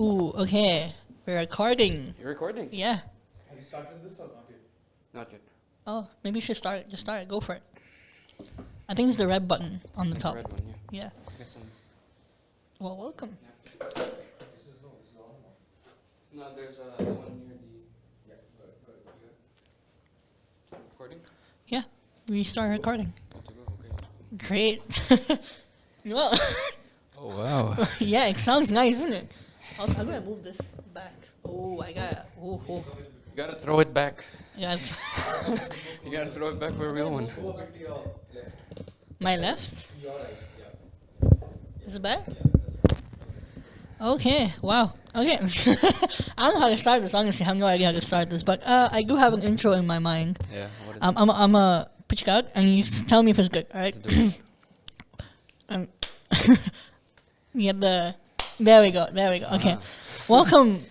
Ooh, okay. We're recording. You're recording? Yeah. Have you started this or not yet? Not yet. Oh, maybe you should start it. Just start it. Go for it. I think it's the red button on the The top. red one, yeah. Yeah. Guess Well, welcome. This is the only one. No, there's one near the... Yeah, good. Recording? Yeah. We start recording. Good to go, okay. Great. Well, Oh, wow. yeah, it sounds nice, isn't it? Also, I'm gonna move this back. Oh, I got. Oh. You gotta throw it back. Yeah. You gotta throw it back for a real one. Go a bit to your left. My left. Your right, yeah. Is it back? Yeah, that's right. Okay. Wow. Okay. I don't know how to start this. Honestly, I have no idea how to start this, but I do have an intro in my mind. Yeah, what is I'm a pitch it out, and you tell me if it's good. All right. it? Do it. Yeah. There we go. Okay. Welcome,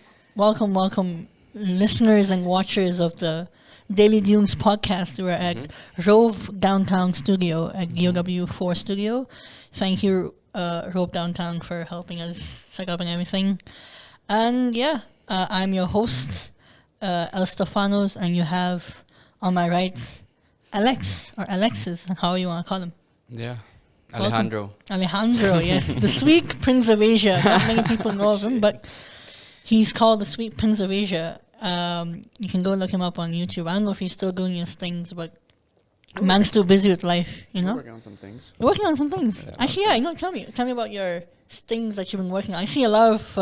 listeners and watchers of the Daily Dunes podcast. We're at Rove Downtown Studio at UW4 Studio. Thank you, Rove Downtown, for helping us set up and everything. And yeah, I'm your host, El Stefanos, and you have on my right Alex, or Alexis, how you want to call him. Yeah. Welcome. Alejandro. Yes. The Sweet Prince of Asia. Not many people know of him, but he's called the Sweet Prince of Asia. You can go look him up on YouTube. I don't know if he's still doing his things, but man's too busy with life, you know? We're working on some things. You're working on some things. Yeah, Actually, yeah, you know, tell me about your things that you've been working on. I see a lot of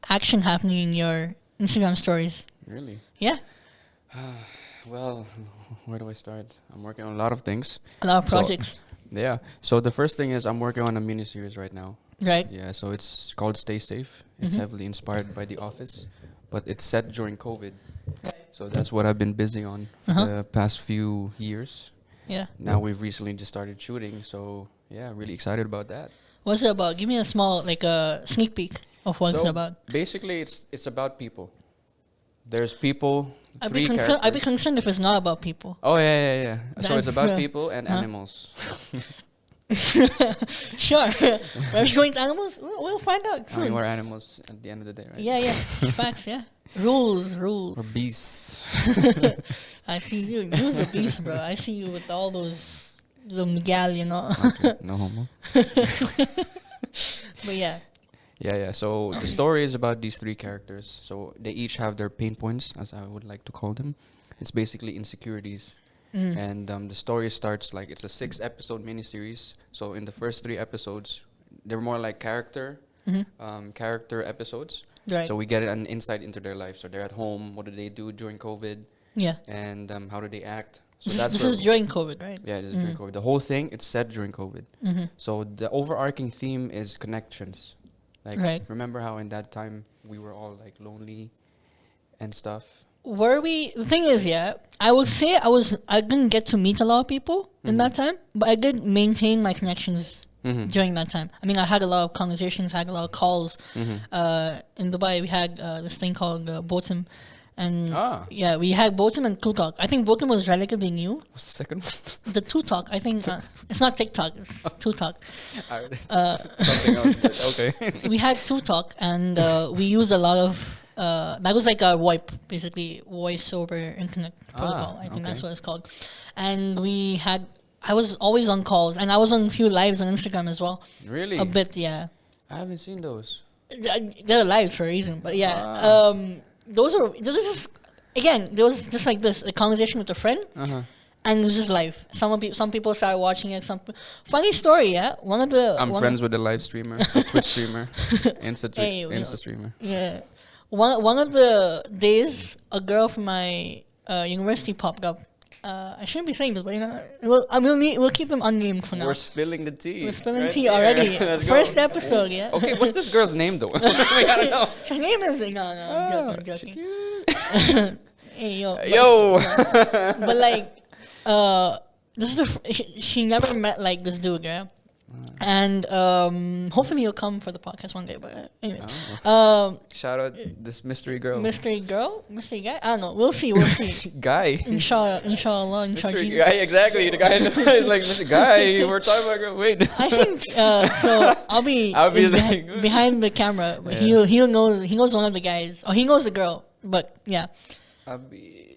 action happening in your Instagram stories. Really? Yeah? Well, where do I start? I'm working on a lot of things. A lot of So- projects. Yeah. So the first thing is I'm working on a mini-series right now. Right? Yeah, so it's called Stay Safe. It's heavily inspired by The Office, but it's set during COVID. So that's what I've been busy on for the past few years. Yeah. Now we've recently just started shooting, so yeah, really excited about that. What's it about? Give me a small, like a sneak peek of what it's So about. basically, it's about people. There's people, I'd three be characters. concerned if it's not about people. Oh yeah. So it's That's, about people and animals. Sure. Are we going to animals? We'll find out I mean, soon. we're animals at the end of the day, right? Yeah. Facts, yeah. Rules. We're beasts. I see you. You're a beast, bro. I see you with all those, the Miguel, you know. Okay, no homo. But yeah. Yeah. So the story is about these three characters. So they each have their pain points, as I would like to call them. It's basically insecurities. And the story starts like it's a 6-episode miniseries. So in the first 3 episodes, they're more like character episodes. Right. So we get an insight into their life. So they're at home. What do they do during COVID? Yeah. And how do they act? So This is during COVID, right? yeah, this is during COVID. The whole thing it's set during COVID. So the overarching theme is connections. Like Right. remember how in that time we were all like lonely and stuff. Were we? The thing is, yeah, I would say I didn't get to meet a lot of people in that time, but I did maintain my connections during that time. I mean, I had a lot of conversations, had a lot of calls. In Dubai, we had this thing called Botim, and yeah, we had Botim and Tutalk. I think Botim was relatively new. What's the second one? The Tutalk, I think it's not TikTok, it's Tutalk. Something else. But okay. We had Tutalk, and we used a lot of. That was like a VoIP, basically voice over internet protocol. I think that's what it's called. And I was always on calls, and I was on a few lives on Instagram as well. Really? A bit, yeah. I haven't seen those. They're lives for a reason, but yeah. There was just like this, a conversation with a friend, and it was just live. Some people started watching it. Funny story, yeah. I'm friends with the live streamer, the Twitch streamer, Insta streamer. Yeah. One of the days, a girl from my university popped up. I shouldn't be saying this, but you know, we'll keep them unnamed for now. We're spilling the tea. We're spilling right tea there. already. Let's First go. episode, yeah. Okay, what's this girl's name though? We gotta know. Her name is I'm joking. Hey yo. But like, this is she never met like this dude, yeah. And hopefully he'll come for the podcast one day. But anyways, Shout out this mystery girl. mystery girl, mystery guy. I don't know. We'll see. We'll see. Guy. Inshallah, inshallah. Mystery Jesus. guy, exactly. The guy in the is like, Mr. Guy, we're talking about girl. Wait. I think so. I'll be behind the camera, but he'll know. He knows one of the guys. Oh, he knows the girl. But yeah. I'll be.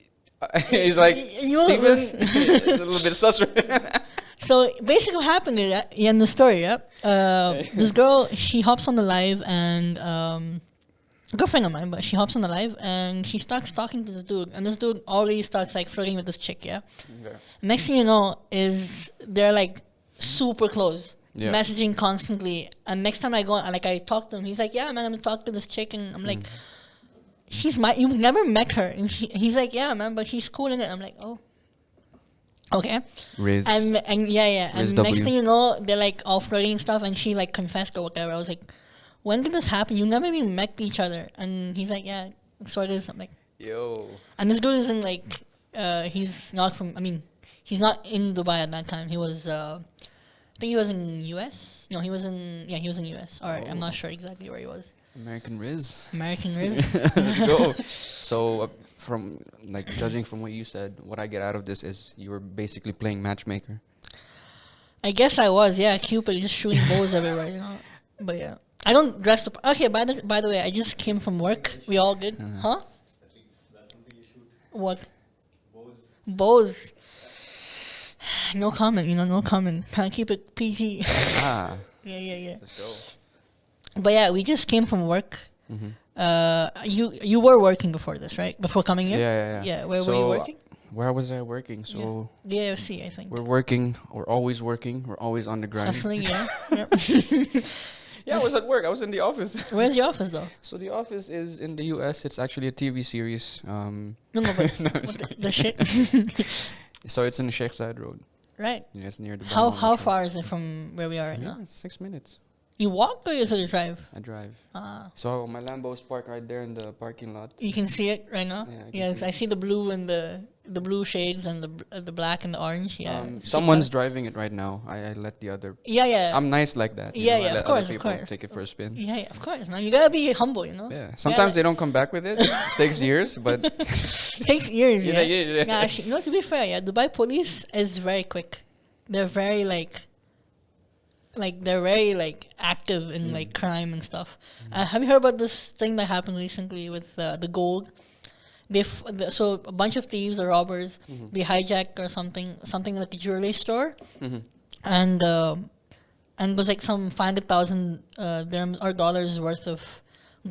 He's like Steven. A little bit sus. So basically, what happened is that, in the story, yeah, this girl, she hops on the live and a good friend of mine, but she hops on the live and she starts talking to this dude, and this dude already starts like flirting with this chick, yeah. Okay. Next thing you know is they're like super close, Yeah. messaging constantly. And next time I go, I talk to him, he's like, "Yeah, man, I'm gonna talk to this chick," and I'm like, you've never met her, and he's like, "Yeah, man, but she's cool in it." I'm like, "Oh, okay." Riz. And yeah. And Riz next W. thing you know, they're like all flirting and stuff, and she like confessed or whatever. I was like, "When did this happen? You never even met each other." And he's like, "Yeah, so it is." I'm like, Yo. and this dude isn't like, he's not from. I mean, he's not in Dubai at that time. He was, I think he was in US. No, he was in. Yeah, he was in US. All right, I'm not sure exactly where he was. American Riz. American Riz. Let's go. So, from like judging from what you said, what I get out of this is you were basically playing matchmaker. I guess I was. Yeah, Cupid just shooting bows everywhere. You know. But yeah, I don't dress up. Okay, by the way, I just came from work. We all good? Huh? That's something you shoot. What? Bows. Bows. No comment. No comment. Can't keep it PG. Ah, Yeah. let's go. But yeah, we just came from work. Mm-hmm. You were working before this, right? Before coming here? Yeah. Yeah, where were you working? Where was I working? So The AFC, I think. we're working. We're always working. We're always on the grind. Hustling, yeah. Yep. Yeah, I was at work. I was in the office. Where's your office, though? So the office is in the US. It's actually a TV series. No, but No, what the shit. So it's in the Sheikh Zayed Road. Right. Yeah, it's near the. How Belmont Metro. far is it from where we are right Yeah, now? it's 6 minutes. You walk or you sort of drive? I drive. Ah. So my Lambo's parked right there in the parking lot. You can see it right now. Yeah, I can Yes, see I it. see the blue and the blue shades and the black and the orange. Yeah. Someone's driving it right now. I let the other. Yeah. I'm nice like that. Yeah, I yeah, let of course, other of people course. take it for a spin. Yeah, of course, man. You gotta be humble, you know. Yeah. Sometimes they don't come back with it. Takes years, but It takes years. Yeah, Yeah. yeah. Nah, actually, to be fair, yeah, Dubai police is very quick. They're very they're very active in crime and stuff. Have you heard about this thing that happened recently with the gold? So a bunch of thieves or robbers, they hijacked or something like a jewelry store, and it was like some 500,000 dirhams or dollars worth of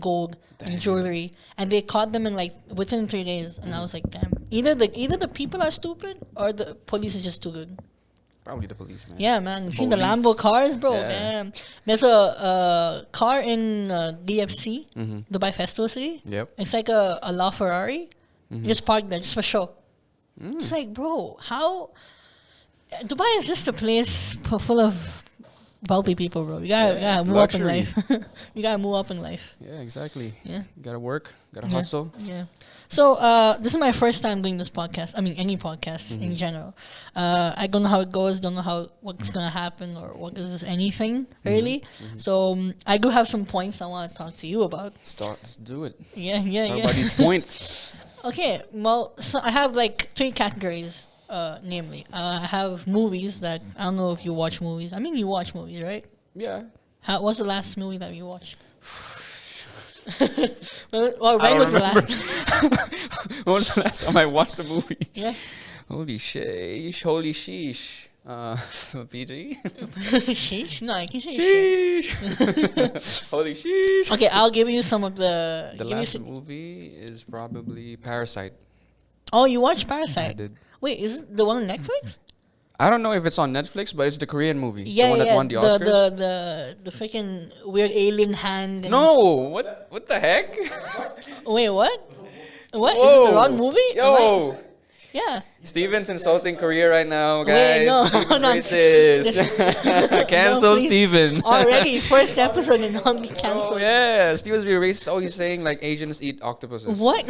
gold and jewelry, and they caught them in within 3 days. And I was like, damn, either the people are stupid or the police is just too good. probably the police, man. Yeah, man. You seen the Police. Lambo cars, bro? Yeah. Damn. There's a car in DFC, Dubai Festival City. Yep. It's like a LaFerrari. Just parked there, just for show. It's like, bro, how... Dubai is just a place full of wealthy people, bro. You gotta move up in luxury. life. You gotta move up in life. Yeah, exactly. Yeah. Gotta work. Gotta Yeah. hustle. Yeah. So this is my first time doing this podcast. I mean, any podcast in general. I don't know how it goes. Don't know what's gonna happen or what is anything really. So I do have some points I want to talk to you about. Let's do it. Yeah. Talk about these points. Okay. Well, so I have 3 categories. Namely, I have movies that I don't know if you watch movies. I mean, you watch movies, right? Yeah. What's the last movie that you watched? Well, I when don't was the remember. last? When was the last time I watched a movie? Yeah. Holy sheesh. Holy sheesh. PG? Sheesh? No, I can say sheesh. Sheesh. Holy sheesh. Okay, I'll give you some of the. The give you last some, movie is probably Parasite. oh, you watched I Parasite? did. Wait, is it the one on Netflix? I don't know if it's on Netflix, but it's the Korean movie. Yeah, the one that won the Oscars. the freaking weird alien hand. And No, what the heck? Wait, what? What? Is Whoa. it the wrong movie? Am Yo, I- yeah. Steven's insulting Korea right now, Wait, guys. no, Steven's no. racist. Cancel No, please. Steven. Already, first episode and already Oh canceled. yeah, Steven's being racist. Oh, he's saying Asians eat octopuses. What?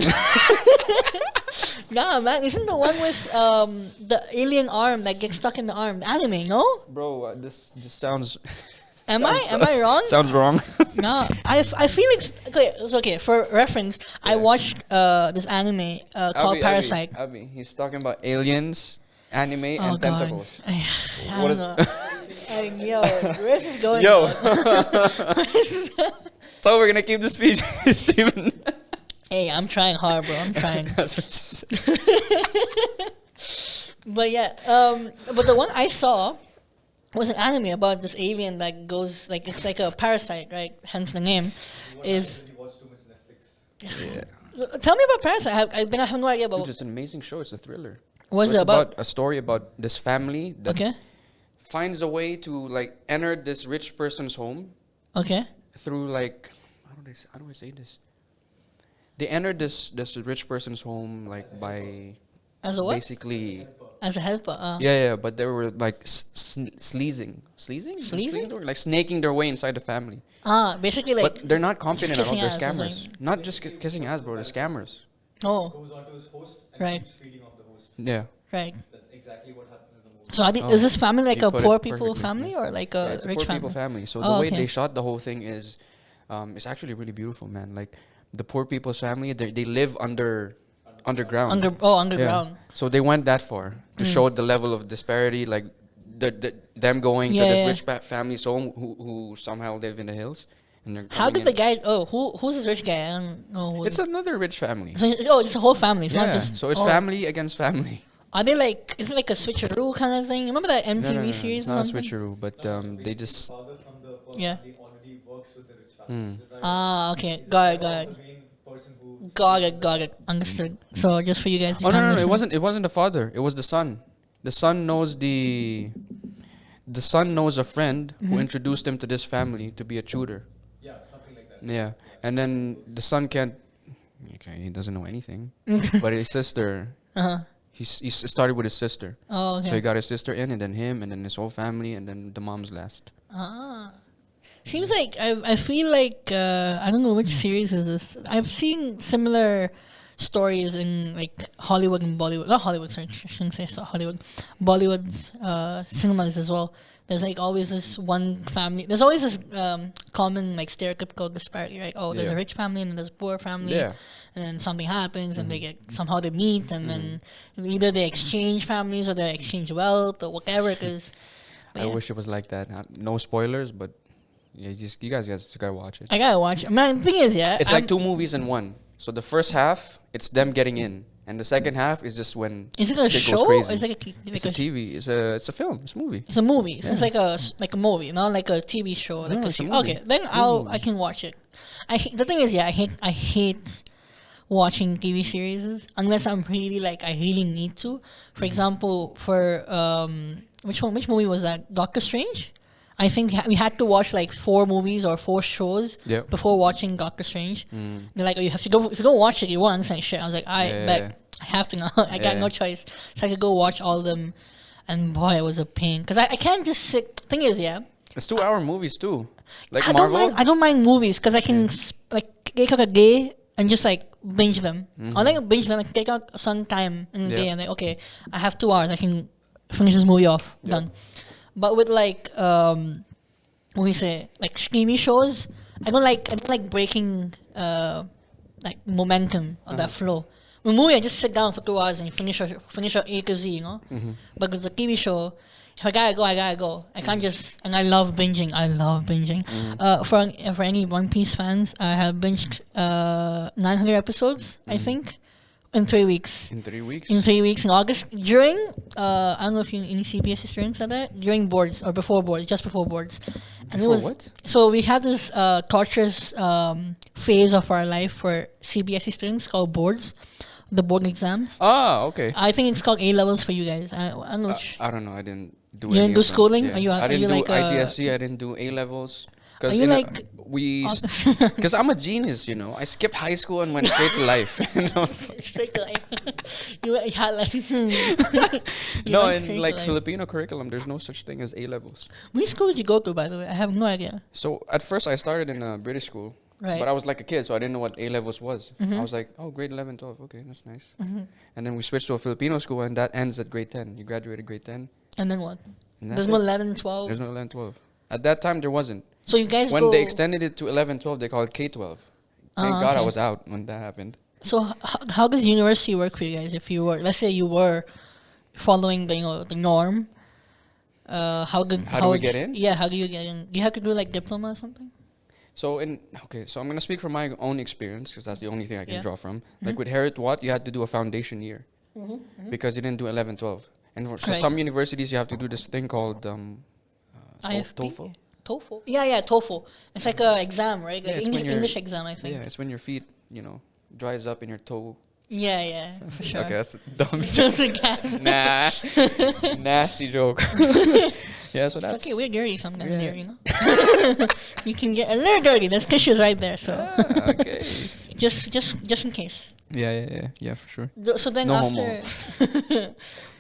Yeah, man, isn't the one with the alien arm that gets stuck in the arm anime? No, Bro, this sounds. am I wrong? Sounds wrong. No, I feel it's okay. For reference, I watched this anime called Parasite. Abby, he's talking about aliens, anime, Oh and god, tentacles. I What don't is- know. Yo, where's this going? Yo. dog? So we're gonna keep this speech. Even. Hey, I'm trying hard, bro. I'm trying. That's what she said. But yeah, but the one I saw was an anime about this alien that goes like it's like a parasite, right? Hence the name. Is Did you watch too much Netflix? Yeah. tell me about Parasite. I think I have no idea about Dude, it's an amazing show. It's a thriller. what's It's it about. a story about this family that Okay, finds a way to like enter this rich person's home okay, through like how do I say this? They entered this rich person's home like by as a what? basically As a helper. yeah, but they were like sleazing, Sleazing? like snaking their way inside the family. Basically like. But they're not competent at all. kissing They're ass or scammers. something. Not just kissing ass, bro. They're scammers. Oh, Goes on to his host and Right. keeps feeding off the host. Yeah. right. That's exactly what happens in the movie. So Oh, is this family like you a put it poor people perfectly, family or like Yeah, a it's a rich poor family? people family. So Oh, the way okay. they shot the whole thing is, it's actually really beautiful, man. Like the poor people's family, they live underground. Underground. So they went that far to show the level of disparity, like them going to Yeah, this yeah. rich family's home who somehow live in the hills, and they're How coming did the in. guy? Who's this rich guy? I don't know. Who It's another rich family. it's a whole family. It's not Yeah, just. so it's oh. family against family. Are they like? Is it like a switcheroo kind of thing? Remember that MTV series? It's not or a something? switcheroo, but No, so they basically just the father from the poor Yeah. family already works with the rich family. Is it right? Okay. Is Got it. the Got it. main person who Got it. Understood. So just for you guys. Oh no, it wasn't the father. It was the son. The son knows a friend who introduced him to this family to be a tutor. Yeah, something like that. Yeah, and then the son can't. Okay, he doesn't know anything. But his sister, Uh-huh. he started with his sister. Oh, okay. So he got his sister in, and then him, and then his whole family, and then the mom's last. Seems like I feel like I don't know which series is this. I've seen similar stories in like Hollywood and Bollywood. Not Hollywood, sorry, I shouldn't say so Hollywood. Bollywood's cinemas as well. There's like always this one family. There's always this common like stereotypical disparity, right? Oh, there's a Yeah. rich family and then there's a poor family. Yeah. And then something happens and they get somehow they meet and then either they exchange families or they exchange wealth or whatever. Cause I wish it was like that. No spoilers, but yeah, you guys just gotta watch it. I gotta watch. Man, the thing is, yeah, It's like two movies in one. So the first half, it's them getting in, and the second half is just when Is it a shit show? goes crazy. Or is it like It's a TV. It's a film. It's a movie. It's a movie. So it's Yeah. like a movie, not like a TV show. Like No, a it's a series. movie. Okay, then I can watch it. The thing is, yeah, I hate watching TV series unless I'm really like I really need to. For example, for which movie was that? Doctor Strange. I think we had to watch like 4 movies or 4 shows Yep. before watching Doctor Strange. They're like, oh, you have to go. If you go watch it, you won't understand shit. I was like, I Yeah, bet yeah. I have to now. I got no Yeah. choice. So I could go watch all of them, and boy, it was a pain because I can't just sit. Thing is, yeah, It's 2-hour movies too. Like I Marvel. I don't mind movies because I can like take out a day and just like binge them. I like binge them, like take out some time in the Yeah. day and like okay, I have 2 hours. I can finish this movie off. Yep. Done. But with like what we say like TV shows, I don't like breaking like momentum of that flow. With movie, I just sit down for 2 hours and finish a A to Z, you know. But with the TV show, if I gotta go, I gotta go. I can't just. And I love binging. For any One Piece fans, I have binged 900 episodes. I think in 3 weeks. In 3 weeks. In 3 weeks in August during I don't know if you any CBSE students are there during boards or before boards, just before boards. And Before it was what? so we had this torturous phase of our life for CBSE students called boards, the board exams. Ah, okay. I think it's called A levels for you guys. I'm not sure. I don't know. I didn't do. You didn't any do of them. schooling? Yeah. Are you- I are didn't you do like, IGSC. I didn't do A levels. Are you like- Because I'm a genius, you know. I skipped high school and went straight to life. You know? Straight to you had like you No, went in straight like to Filipino curriculum, there's no such thing as A levels. Which school did you go to, by the way? I have no idea. So at first I started in a British school. Right. But I was like a kid, so I didn't know what A levels was. Mhm. I was like, oh, grade 11, 12. Okay, that's nice. Mhm. And then we switched to a Filipino school, and that ends at grade 10. You graduated grade 10. And then what? And There's that's no it. 11, 12. There's no 11, 12. At that time, there wasn't. So you guys When go. they extended it to 11, 12, they called it K-12. Thank God I okay. was out when that happened. So how does university work for you guys? If you were, let's say you were following the norm, how good? How do we would get you- in? Yeah, how do you get in? Do you have to do like diploma or something? So I'm gonna speak from my own experience because that's the only thing I can Yeah. draw from. Like with Harriet Watt, you had to do a foundation year because you didn't do 11, 12. And for so Right. some universities, you have to do this thing called IFP? TOEFL. TOEFL. Yeah, TOEFL. It's like a exam, right? Yeah, Like it's when English you're- exam, I think. Yeah, it's when your feet, dries up in your toe. Yeah, for sure. Okay, that's a dumb Just a gas. Nah, nasty joke. Yeah, so It's that's okay, we're dirty sometimes Yeah. here, You can get a little dirty. There's tissues right there, so okay. just in case. Yeah, for sure. So then No after,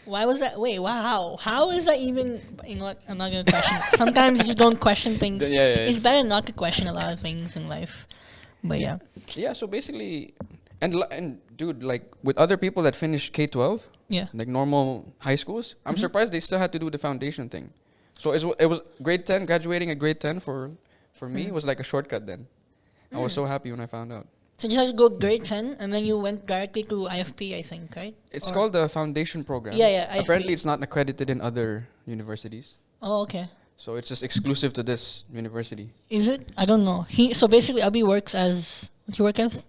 why was that? Wait, wow, how is that even? You know what? I'm not gonna question. Sometimes you just don't question things. Yeah, It's better not to question a lot of things in life. But yeah, Yeah, so basically, and dude, like with other people that finish K-12, yeah. like normal high schools, I'm surprised they still had to do the foundation thing. So it was grade 10, graduating at grade 10 for me was like a shortcut then. I was so happy when I found out. So you had to go grade 10, and then you went directly to IFP, I think, right? It's Or- called the foundation program. Yeah, IFP. Apparently, it's not accredited in other universities. Oh, okay. So it's just exclusive to this university. Is it? I don't know. So basically, Abi works as what you work as?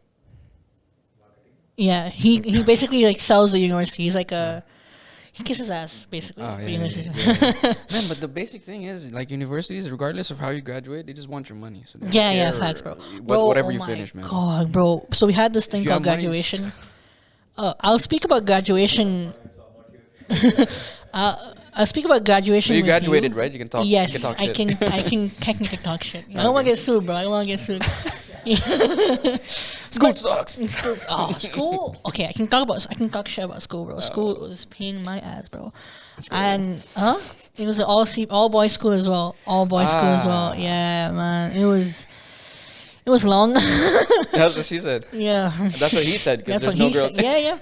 Yeah, he basically like sells the university. He's like he kisses ass basically. Oh, for yeah, universities. Man, but the basic thing is, like universities, regardless of how you graduate, they just want your money. So they don't Yeah, care facts, bro. whatever Oh you my finish, man. God, bro. So we had this thing you called have money, graduation. I'll speak about graduation. I'll speak about graduation. So you with graduated, right? You can talk. Yes, you can talk I shit. can. I can technically talk shit. I don't want to get sued, bro. I don't want to get sued. School sucks. School. Okay, I can talk shit about school, bro. School was paying my ass, bro. And it was an all boys school as well. All boys school as well. Yeah, man. It was long. That's what she said. Yeah. That's what he said. Because That's there's what no he girls. said. Yeah.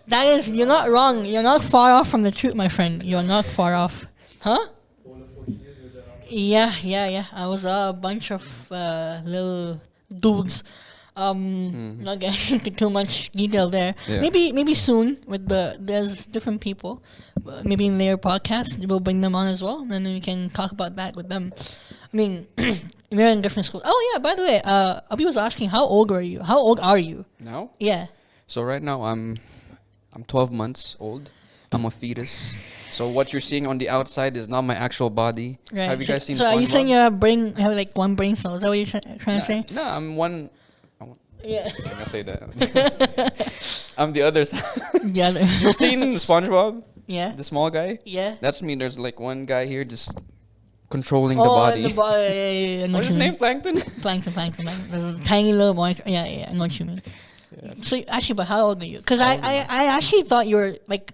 That is. You're not wrong. You're not far off from the truth, my friend. You're not far off. Huh? Yeah. I was a bunch of little dudes. Not getting into too much detail there. Yeah. Maybe soon there's different people. Maybe in their podcast we'll bring them on as well, and then we can talk about that with them. I mean, we're in different schools. Oh yeah, by the way, Abi was asking how old are you? How old are you? Now? Yeah. So right now I'm 12 months old. I'm a fetus. So what you're seeing on the outside is not my actual body. Right. Have you guys seen So are you saying SpongeBob? you have like one brain cell? Is that what you're trying to say? No, I'm one. Yeah. I'm gonna say that. I'm the other side. The other. You've seen SpongeBob? Yeah. The small guy? Yeah. That's me. There's like one guy here just controlling the Oh, body. the body. Yeah, I know What's what his you mean. name? Plankton? Plankton. There's a tiny little monitor. Yeah, I know what you mean. So actually, but how old are you? Because I actually thght you were like.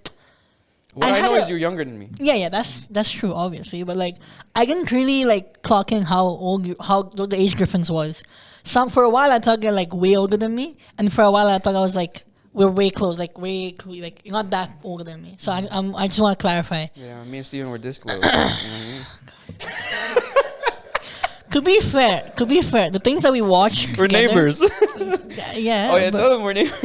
What I I had know a- is you're younger than me. Yeah, that's true, obviously. But like, I didn't really like clock in how old how the age difference was. For a while I thought you're like way older than me, and for a while I thought I was like we're way close, like like you're not that older than me. So I just want to clarify. Yeah, me and Steven were this close. You know what I mean? To be fair, the things that we watch, We're together- neighbors. Yeah. Oh yeah, but- tell them we're neighbors.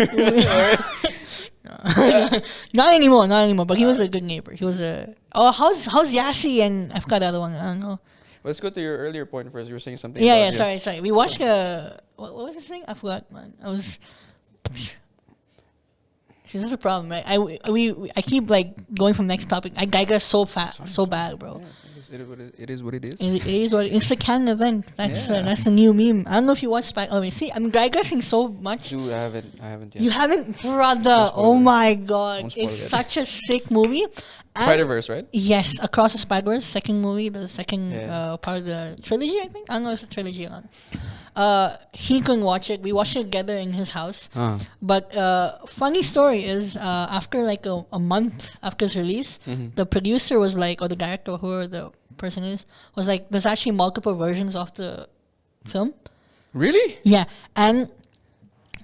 Not anymore. But he was a good neighbor. He was a. Oh, how's Yassi and I forgot the other one. I don't know. Let's go to your earlier point first. You were saying something. Yeah, about sorry. We watched what was this thing? I forgot, man. I was. See, this is a problem, right? I keep like going from next topic. I digress so fast, so bad, bro. Yeah, it is what it is. It is what it's a canon event. That's Yeah. that's the new meme. I don't know if you watch Spike. Oh, see, I'm digressing so much. Dude, I haven't yet. You haven't, brother. Don't spoil Oh it. my god, Don't spoil it's it. such a sick movie. And- Spider-Verse, right? Yes, Across the Spider-Verse, second movie, the second Yeah. part of the trilogy, I think. I don't know if it's a trilogy or not. He couldn't watch it. We watched it together in his house. But funny story is, after like a month after its release, the producer was like, or the director, or whoever the person is, was like, there's actually multiple versions of the film. Really? Yeah, and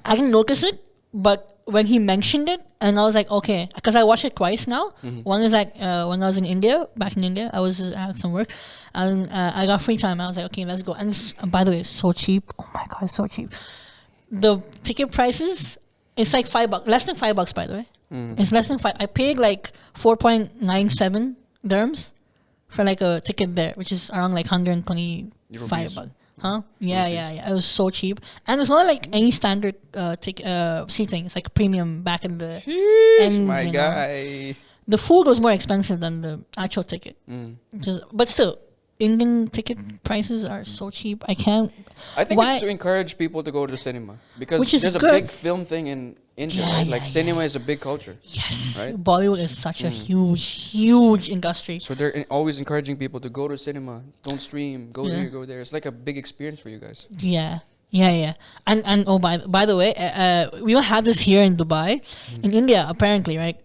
I didn't notice it, but when he mentioned it, and I was like, okay, because I watched it twice now. One is like when I was in India, back in India, I had some work, and I got free time. I was like, okay, let's go. And by the way, it's so cheap. Oh my god, it's so cheap. The ticket prices, it's like $5, less than $5, by the way. It's less than five. I paid like 4.97 dirhams for like a ticket there, which is around like 125 Rupees. bucks. Huh? Yeah. It was so cheap, and it's not like any standard seating. It's like premium back in the Sheesh, ends, my you know. guy. The food was more expensive than the actual ticket. But still, Indian ticket prices are so cheap. I can't. I think Why- it's to encourage people to go to the cinema because Which is there's a good. big film thing in India. Yeah, right? yeah, Like cinema is a big culture, Yes, Right? Bollywood is such a huge industry. so they're always encouraging people to go to cinema. Don't stream. Go Yeah. here, go there. It's like a big experience for you guys. Yeah. And oh, by the way, we don't have this here in Dubai. In India, apparently, right?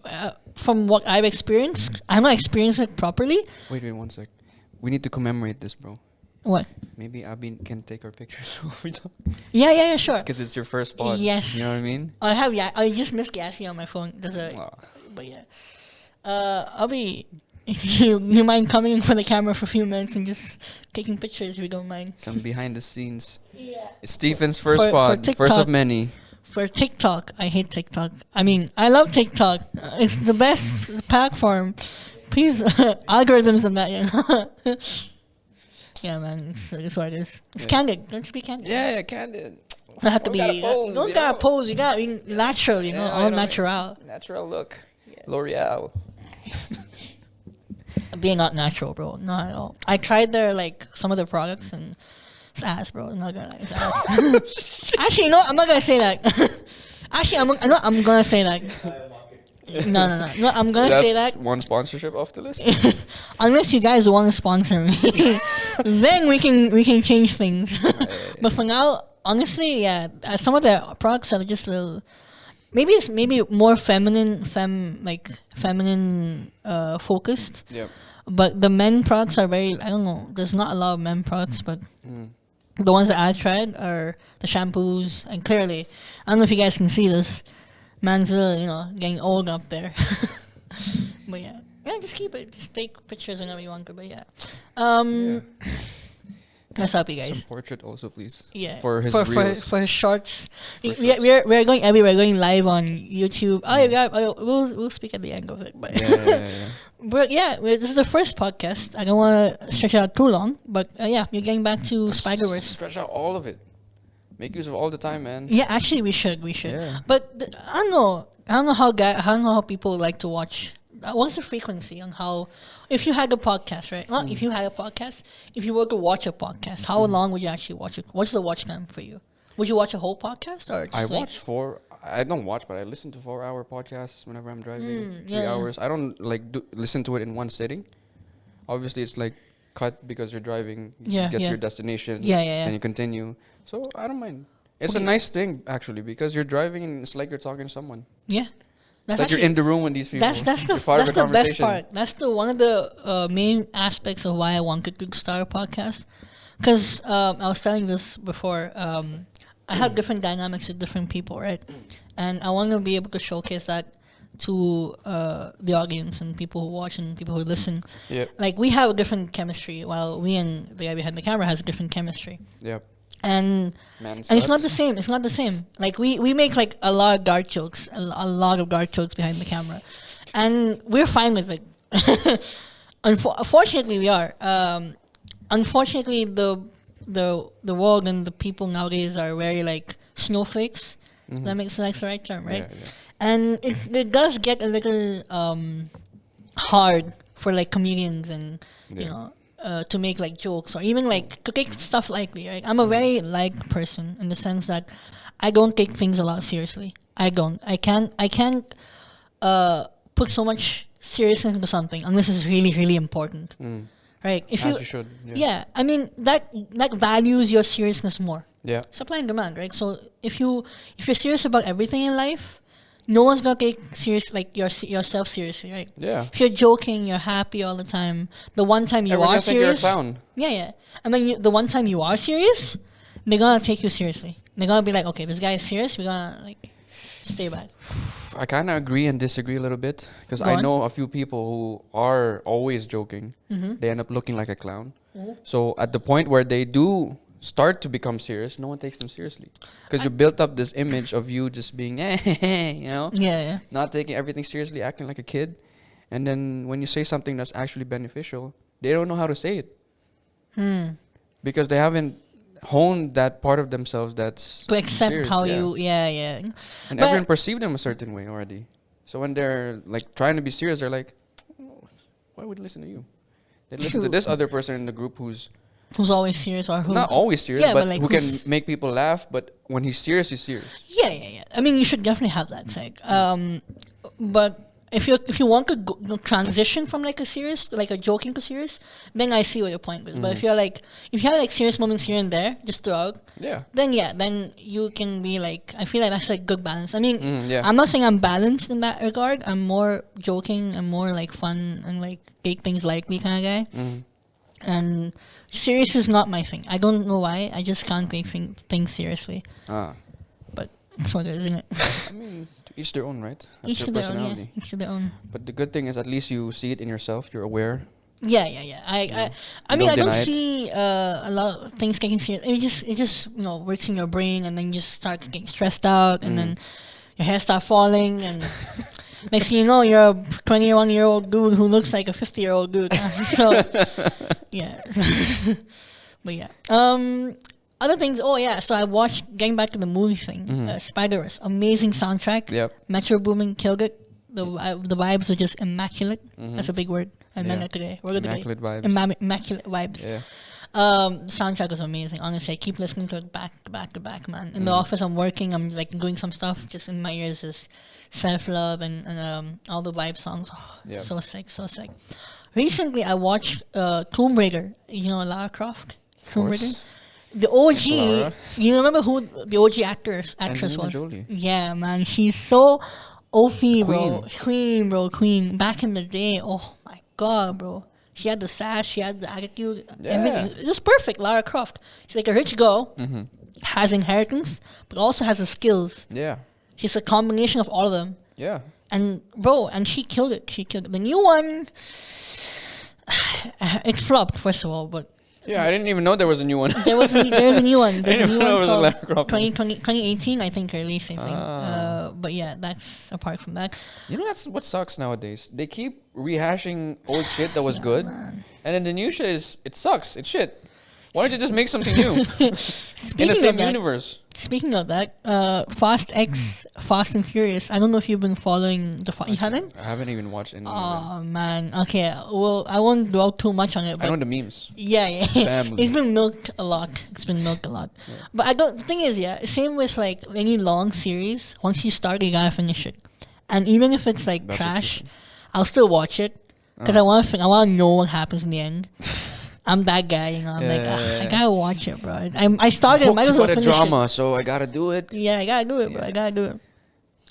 From what I've experienced, I've not experienced it properly. Wait, 1 sec. We need to commemorate this, bro. What? Maybe Abby can take our pictures Yeah, sure. because it's your first pod. Yes. You know what I mean? I have, yeah. I just missed Gassy on my phone. Aw. But yeah. I'll be. You mind coming in for the camera for a few minutes and just taking pictures if you don't mind? Some behind the scenes. Yeah. It's Stephen's first For pod, first TikTok. of many. For TikTok, I hate TikTok. I mean, I love TikTok. It's the best platform. Please, algorithms and that, you know. Yeah, man, it's what it is. It's Yeah. candid. Don't speak candid. Yeah, Candid. Don't have to Don't be. gotta pose, Don't you gotta know? pose. You got natural. You know, Yeah, all you know, natural. Natural look. L'Oreal. They're not natural, bro. Not at all. I tried their some of their products and it's ass, bro. I'm not gonna lie, it's ass. Actually, no, I'm not gonna say that. Actually, I'm gonna say that. Entire market. No, I'm gonna say that. One sponsorship off the list. Unless you guys want to sponsor me, then we can change things. But for now, honestly, yeah, some of the products are just a little. Maybe it's more feminine focused. Yep. But the men products are very. I don't know. There's not a lot of men products, but the ones that I tried are the shampoos, and clearly, I don't know if you guys can see this. Man's getting old up there. But yeah, just keep it. Just take pictures whenever you want to. But yeah, let's help you Some guys. portrait also, please. Yeah, For his for reels. his shorts. For We're going everywhere. We're going live on YouTube. We'll speak at the end of it. But Yeah. but yeah, this is the first podcast. I don't want to stretch it out too long. But yeah, you're getting back to Spider-Verse. Stretch out all of it. Make use of all the time, man. Yeah, actually, we should. Yeah. But I don't know how people like to watch. What's the frequency on how? If you had a podcast, right? Not if you had a podcast. If you were to watch a podcast, how long would you actually watch it? What's the watch time for you? Would you watch a whole podcast or just I watch 4. I don't watch, but I listen to 4-hour podcasts whenever I'm driving. 3 yeah. hours. I don't listen to it in one sitting. Obviously, it's like cut because you're driving. You Yeah, get to yeah. your destination. Yeah. And you continue. So I don't mind. It's Okay. a nice thing actually because you're driving and it's like you're talking to someone. Yeah. It's like you're in the room with these people. That's the You're part of that's the the best conversation. part. That's the one of the main aspects of why I wanted to start a podcast. Because I was telling this before. I have different dynamics with different people, right? And I want to be able to showcase that to the audience and people who watch and people who listen. Yep. Like we have a different chemistry, while we and the guy behind the camera has a different chemistry. Yep. And Man, and it's not the same. It's not the same. Like we make like a lot of dark jokes, a lot of dark jokes behind the camera, and we're fine with it. Unfortunately, we are. Unfortunately, the world and the people nowadays are very like snowflakes. That makes sense, the right term, right? Yeah. And it does get a little hard for like comedians and you Yeah. know to make like jokes or even like to take stuff lightly. Right? I'm a very light person in the sense that I don't take things a lot seriously. I don't. I can't put so much seriousness into something unless it's really really important. Right? If As you should. yeah, I mean that values your seriousness more. Yeah. Supply and demand, right? So if you're serious about everything in life, no one's gonna take yourself seriously, right? Yeah. If you're joking, you're happy all the time. The one time you Everyone's are gonna think you're a serious, clown. yeah. I mean, the one time you are serious, they're gonna take you seriously. They're gonna be like, okay, this guy is serious. We're gonna like stay back. I kind of agree and disagree a little bit because Go I on. know a few people who are always joking. Mm-hmm. They end up looking like a clown. Mm-hmm. So at the point where they do start to become serious, no one takes them seriously because you built up this image of you just being, you know, Yeah. not taking everything seriously, acting like a kid. And then when you say something that's actually beneficial, they don't know how to say it because they haven't honed that part of themselves that's To accept serious, how yeah. you, yeah. And But- everyone perceive them a certain way already. So when they're like trying to be serious, they're like, "Oh, why would they listen to you? They listen to True. this other person in the group who's Who's always serious or who? not always serious, Yeah, but, but like who can who's- make people laugh. But when he's serious, he's serious. Yeah. I mean, you should definitely have that. It's like, but if you want to transition from like a serious, like a joking to serious, then I see what your point is. But if you're like, if you have like serious moments here and there, just throughout, Yeah. then you can be like, I feel like that's like good balance. I mean, Yeah. I'm not saying I'm balanced in that regard. I'm more joking. I'm more like fun and like take things lightly kind of guy. And serious is not my thing. I don't know why. I just can't take things seriously. But it's what it is, isn't it? I mean, to each their own, right? That's Each their to their own. Yeah. personality. Each to their own. But the good thing is, at least you see it in yourself. You're aware. Yeah. I mean, Don't I don't deny it. see a lot of things getting serious. It just works in your brain, and then you just start getting stressed out, and then your hair start falling, and next thing you know, you're a 21-year-old dude who looks like a 50-year-old dude. So, yeah. But yeah. Other things. Oh yeah. So I watched. Getting back to the movie thing. Spider-Verse. Amazing soundtrack. Yep. Metro Boomin killed it. The vibes are just immaculate. That's a big word. I meant Yeah. it today. Word of the day. Immaculate vibes. Immaculate vibes. Yeah. The soundtrack was amazing. Honestly, I keep listening to it back to back, man. In the office, I'm working. I'm like doing some stuff. Just in my ears is self love and all the vibe songs. Oh, Yeah. so sick, so sick. Recently, I watched Tomb Raider. You know Lara Croft. Tomb Raider. course. The OG. Lara. You remember who the OG actress Angelina was? Jolie. Yeah, man. She's so OP, bro. Queen. Queen. Back in the day, oh my god, bro. She had the sass, she had the attitude, everything. It was perfect, Lara Croft. She's like a rich girl, has inheritance, but also has the skills. Yeah. She's a combination of all of them. Yeah. And bro, and she killed it. She killed it. The new one, it flopped first of all, but Yeah. I didn't even know there was a new one. there's a new one. There's a didn't new even know one it was a Lara called Croft one. 2018, I think, released. I think. Ah. But yeah, that's apart from that. You know, that's what sucks nowadays. They keep rehashing old shit that was good, and then the new shit it sucks. It's shit. Why don't you just make something new in the Speaking same of that, universe? Speaking of that, Fast and Furious. I don't know if you've been following the. You haven't? I haven't even watched any of Oh man. Okay. Well, I won't dwell too much on it. them. But I know the memes. yeah. Family. It's been milked a lot. But I don't. The thing is, yeah. Same with like any long series. Once you start, you gotta finish it. And even if it's like That's trash, what I'll still watch it because I want to. I want to know what happens in the end. I'm that guy, you know. I'm like, I gotta watch it, bro. I started. Might as well Hooked by the finish it. drama, so I gotta do it. Yeah, I gotta do it, bro. I gotta do it.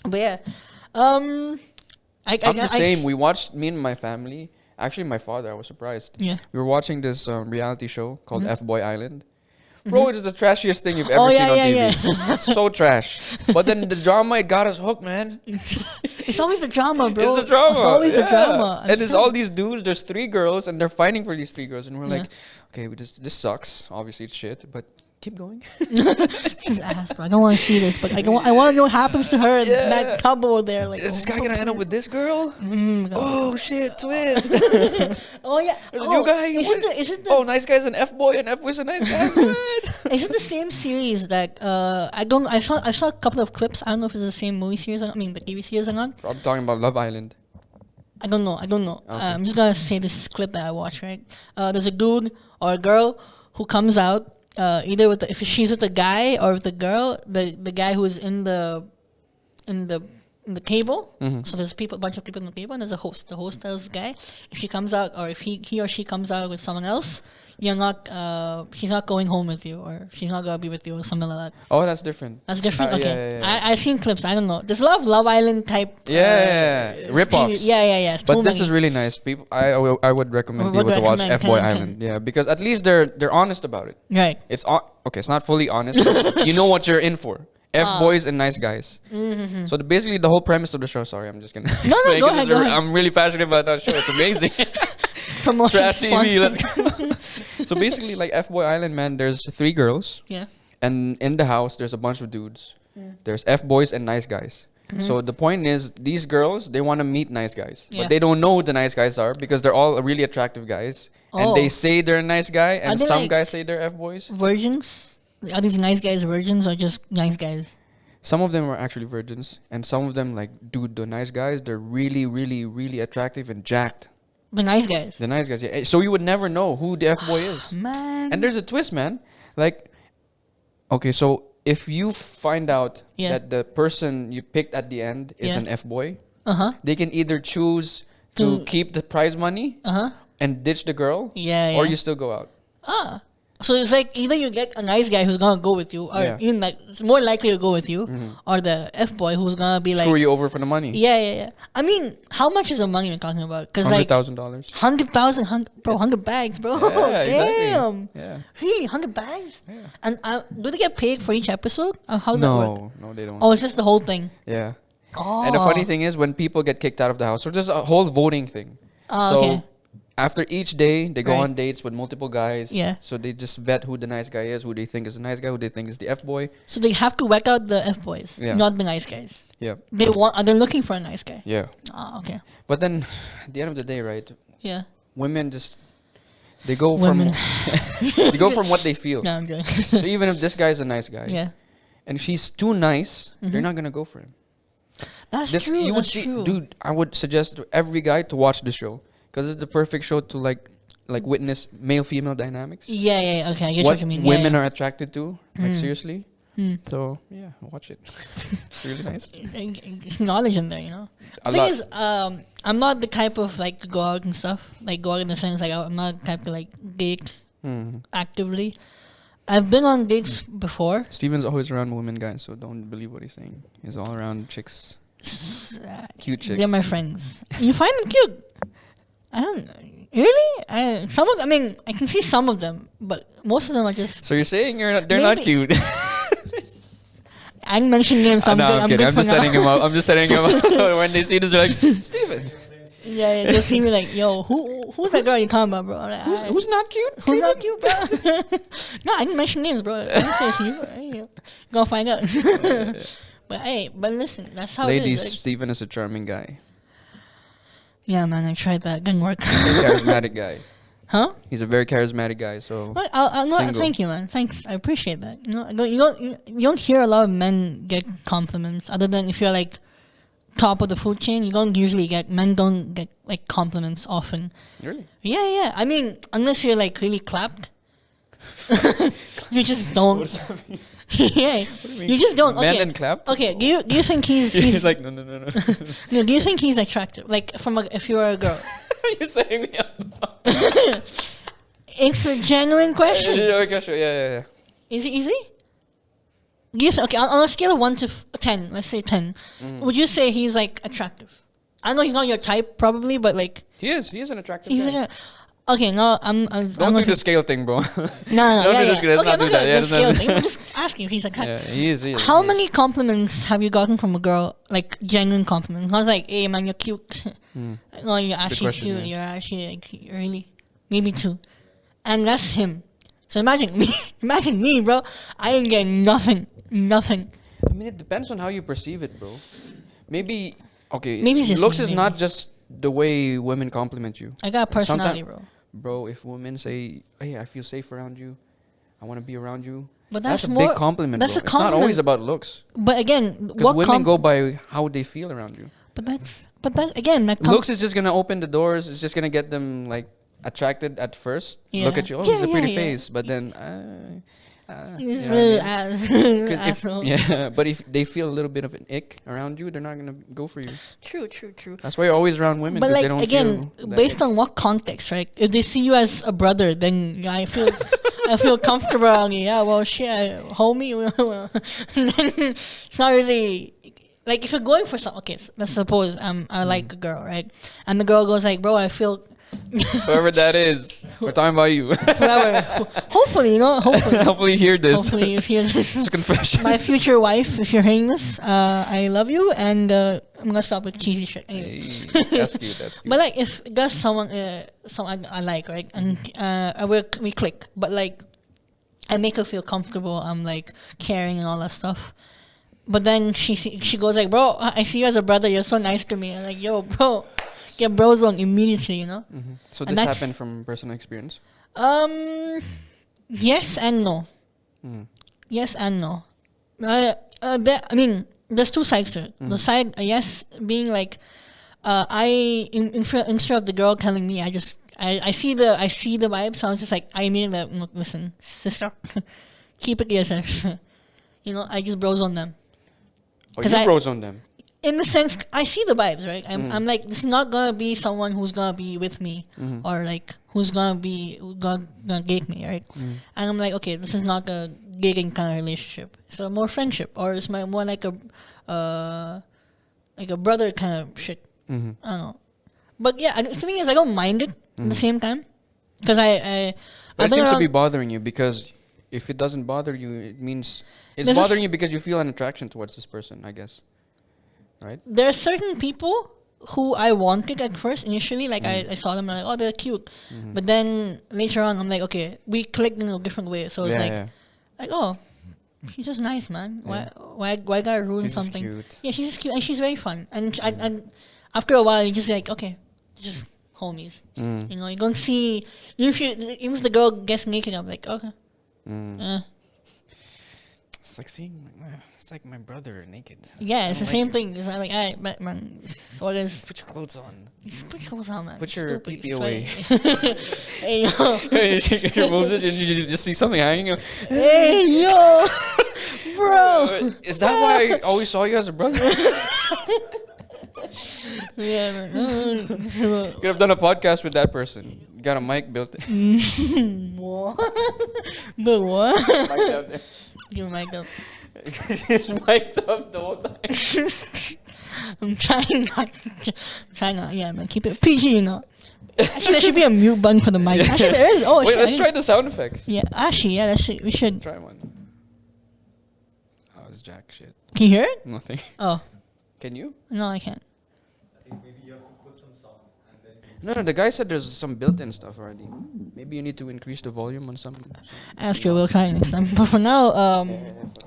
But yeah, I'm the same. We watched, me and my family. Actually, my father. I was surprised. Yeah. We were watching this reality show called F Boy Island. Bro, it's the trashiest thing you've ever Oh, seen yeah, on yeah, TV. It's so trash. But then the drama, it got us hooked, man. It's always the drama, bro. It's the drama. It's always the yeah. drama. And there's all these dudes. There's 3 girls, and they're fighting for these 3 girls. And we're like, okay, this sucks. Obviously, it's shit. But keep going. This is ass, bro. I don't want to see this, but I want to know what happens to her and that couple there. Like, Is this guy gonna end up with this girl? God. Oh shit! Twist. Oh yeah. There's a new guy. Is it the Oh, nice guy's an F boy, and F boy's a nice guy. What? is it the same series that I saw a couple of clips. I don't know if it's the same movie series or not. I mean the TV series or not. I'm talking about Love Island. I don't know. Okay. I'm just gonna say this clip that I watched. Right. There's a dude or a girl who comes out. Either with if she's with the guy or with the girl, the guy who's in the table. So there's a bunch of people in the table, and there's a host. The host tells the guy if she comes out or if he or she comes out with someone else, you're not she's not going home with you, or she's not gonna be with you, or something like that. Oh, that's different. That's different. Yeah, Okay, yeah. I've seen clips. I don't know. There's a lot of Love Island type. Rip-offs. Yeah. But this is really nice. People, I would recommend people to watch F-Boy Island. Yeah, because at least they're honest about it. Right. It's okay. It's not fully honest. But you know what you're in for. F-boys and nice guys. Mm-hmm. So basically the whole premise of the show. Sorry, I'm just gonna. No, explain go 'cause ahead. I'm really passionate about that show. It's amazing. Promotion Trash TV. Let's sponsor. go. So basically, like F-Boy Island, man. There's 3 girls, Yeah. and in the house there's a bunch of dudes. There's F-boys and nice guys. So the point is, these girls, they want to meet nice guys, Yeah. but they don't know who the nice guys are because they're all really attractive guys, and Oh. they say they're a nice guy, and they some like- guys say they're F-boys. Virgins? Are these nice guys virgins or just nice guys? Some of them are actually virgins, and some of them, like, dude, the nice guys, they're really, really, really attractive and jacked. The nice guys. The nice guys, yeah. So you would never know who the F-boy is. Man. And there's a twist, man. Like, okay, so if you find out Yeah. that the person you picked at the end is Yeah. an F-boy, Uh-huh. they can either choose to keep the prize money Uh-huh. and ditch the girl, Yeah. or you still go out. So it's like either you get a nice guy who's gonna go with you, or Yeah. even like it's more likely to go with you, or the F boy who's gonna be Screw like, you over for the money. yeah. I mean, how much is the money we're talking about? Because like $100,000. 100,000, bro, 100 bags, bro. Yeah, exactly. Damn. Yeah. Really, 100 bags? Yeah. And do they get paid for each episode? How does that work? No, they don't. Oh, it's just the whole thing. Yeah. Oh. And the funny thing is, when people get kicked out of the house, so there's a whole voting thing. Oh, So okay. after each day, they go Right. on dates with multiple guys. Yeah. So they just vet who the nice guy is, who they think is the nice guy, who they think is the F-boy. So they have to whack out the F boys, Yeah. not the nice guys. Yeah. Are they looking for a nice guy? Yeah. Oh, okay. But then, at the end of the day, right, Yeah. women just, they go Women. from they go from what they feel. No, I'm joking. So even if this guy's a nice guy, Yeah. and if he's too nice, they're not gonna go for him. That's This true. you would That's see, true. dude. I would suggest to every guy to watch the show because it's the perfect show to like witness male-female dynamics. Yeah. Okay, I get What what you mean. women yeah. are attracted to, like seriously. So yeah, watch it. It's really nice. It's knowledge in there, you know. A The thing lot. is, I'm not the type of like to go out and stuff. Like go out in the sense like I'm not the type to like date actively. I've been on dates before. Steven's always around women guys, so don't believe what he's saying. He's all around chicks, cute chicks. They're my friends. You find them cute? I don't know. Really? I mean, I can see some of them, but most of them are just. So you're saying they're not Maybe. cute? I didn't mention names. No, I'm kidding. good I'm for just now. setting him up. I'm just setting him up. When they see this, they're like, Steven, Yeah, they see me like, yo, who's that girl you talking about, bro? I'm like, who's not cute? who's not cute, bro? No, I didn't mention names, bro. I didn't say it's you. You're gonna find out. But listen, that's how Ladies, it is. Like, Steven is a charming guy. yeah, man, I tried that. Didn't work. Very charismatic guy. Huh? He's a very charismatic guy. So Well, no, Single. thank you, man. Thanks, I appreciate that. You know, you don't hear a lot of men get compliments other than if you're like top of the food chain. You don't usually get men don't get like compliments often. really, Yeah. I mean, unless you're like really clapped, you just don't. Yeah, you just don't. men Okay, and clapped. okay. Do you think he's He's like, no. no, do you think he's attractive? Like if you were a girl, You're setting me up. it's a genuine question. Okay, sure. Yeah. Is it easy? Do you okay, on a scale of 1 to 10, let's say 10, would you say he's like attractive? I know he's not your type, probably, but like He is an attractive he's guy. like okay. No, I'm Don't do the scale thing, bro. No, don't do this, let's okay, not do that. Yeah, the let's not scale do thing. I'm just asking if he's like. yeah, he is. How many compliments have you gotten from a girl, like genuine compliments? I was like, "Hey man, you're cute." No, you're actually question, cute. yeah. You're actually like, really, maybe 2, and that's him. So imagine me, bro. I ain't getting nothing. I mean, it depends on how you perceive it, bro. Maybe Maybe it's just looks me, is maybe. not just the way women compliment you. I got a personality, Sometime- bro. Bro, if women say, "Hey, I feel safe around you. I want to be around you." But That's a more, big compliment, that's bro. a It's not always compliment. about looks. But again, Because what women go by how they feel around you. But that again, that Looks is just gonna open the doors. It's just gonna get them like attracted at first. Yeah. Look at you. Oh, Yeah, he's a pretty yeah. face. But then He's you know little what I mean? ass. 'Cause asshole. yeah, but if they feel a little bit of an ick around you, they're not gonna go for you. True, true, true. That's why you're always around women. But 'Cause like they don't again, feel that based ick. on what context, right? If they see you as a brother, then yeah, I feel I feel comfortable around you. Yeah, well, shit, homie. And then it's not really like if you're going for some. Okay, so let's suppose I like a girl, right? And the girl goes like, "Bro, I feel." Whoever that is, we're talking about you. Whoever, hopefully, hopefully, Hopefully you hear this. hopefully you hear this. It's a confession. My future wife, if you're hearing this, I love you, and I'm gonna stop with cheesy shit. Anyways. Hey, that's cute. That's cute. But like, if there's someone, I like, right, and we click, but like, I make her feel comfortable. I'm like caring and all that stuff. But then she goes like, "Bro, I see you as a brother. You're so nice to me." I'm like, "Yo, bro, get bros on immediately," So and this that's- happened from personal experience. Yes and no. Mm. Yes and no. I mean, there's two sides to it. The side, yes, being like, instead of the girl telling me, I see the vibe, so I'm just like, I immediately like, "Look, listen, sister, keep it to yourself." I just bros on them. Oh, 'Cause you I- bros on them. In the sense, I see the vibes, right? I'm like, this is not gonna be someone who's gonna be with me, or like who's gonna gig me, right? And I'm like, okay, this is not a gigging kind of relationship. It's a more friendship, or it's more like a brother kind of shit. I don't know. But yeah, the thing is, I don't mind it at the same time, because But I've it been seems to around- be bothering you because if it doesn't bother you, it means it's This is- bothering you because you feel an attraction towards this person, I guess. Right? there are certain people who I wanted at first initially. Like I saw them and I'm like, oh, they're cute. But then later on, I'm like, okay, we clicked in a different way. So it's like, oh, she's just nice, man. Yeah. Why gotta ruin She's just something? cute. Yeah, she's just cute and she's very fun. And after a while, you're just like, okay, just homies. You don't see even if the girl gets naked, I'm like, okay. It's like seeing, it's like my brother naked. Yeah, I it's the don't same like thing. It's not like, alright, but man, what is? Put your clothes on. Just put your clothes on, man. Put your Stupid, pee-pee it's away. fine. Hey yo, She removes it and you just see something hanging. hey yo, bro. Is that why I always saw you as a brother? Yeah, man. Could have done a podcast with that person. You got a mic built in. What? But what? Mic out there. Give my mic up. She's mic'd up the whole time. I'm trying not. Yeah, man. Keep it PG, Actually, there should be a mute button for the mic. Actually, there is. Oh, Wait, shit, let's try the sound effects. Yeah, actually, yeah. We should. Try one. Oh, it's jack shit. Can you hear it? Nothing. Oh, Can you? no, I can't. I think maybe you have to put some sound and then No, the guy said there's some built-in stuff already. Maybe you need to increase the volume on some. Ask you, we'll try next time. But for now,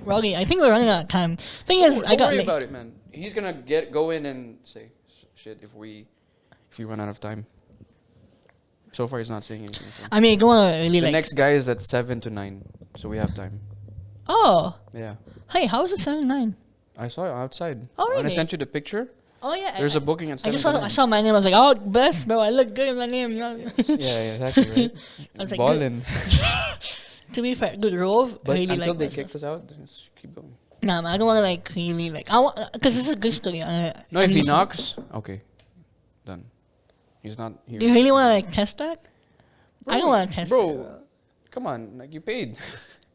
Rogi, I think we're running out of time. Thing is, Don't I got worry late. about it, man. He's gonna go in and say shit if we run out of time. So far, he's not saying anything. So. I mean, you don't want to really The like. next guy is at 7 to 9, so we have time. Oh, Yeah, hey, how is it 7-9? I saw it outside. Oh, When I really? sent you the picture, Oh yeah, there's a booking at I 7 just to saw 9. I saw my name. I was like, oh, bless, bro. I look good in my name. Yeah, exactly, right? I was like, Ballin'. To be fair, good Rove. But really until like they my kicked stuff. us out, just keep going. Nah, man, I don't want to like really like. I want because this is a good story. No, if he knocks, okay, done. He's not here. Do you really want to like test that? I don't want to test bro. it. Bro. Come on, like you paid.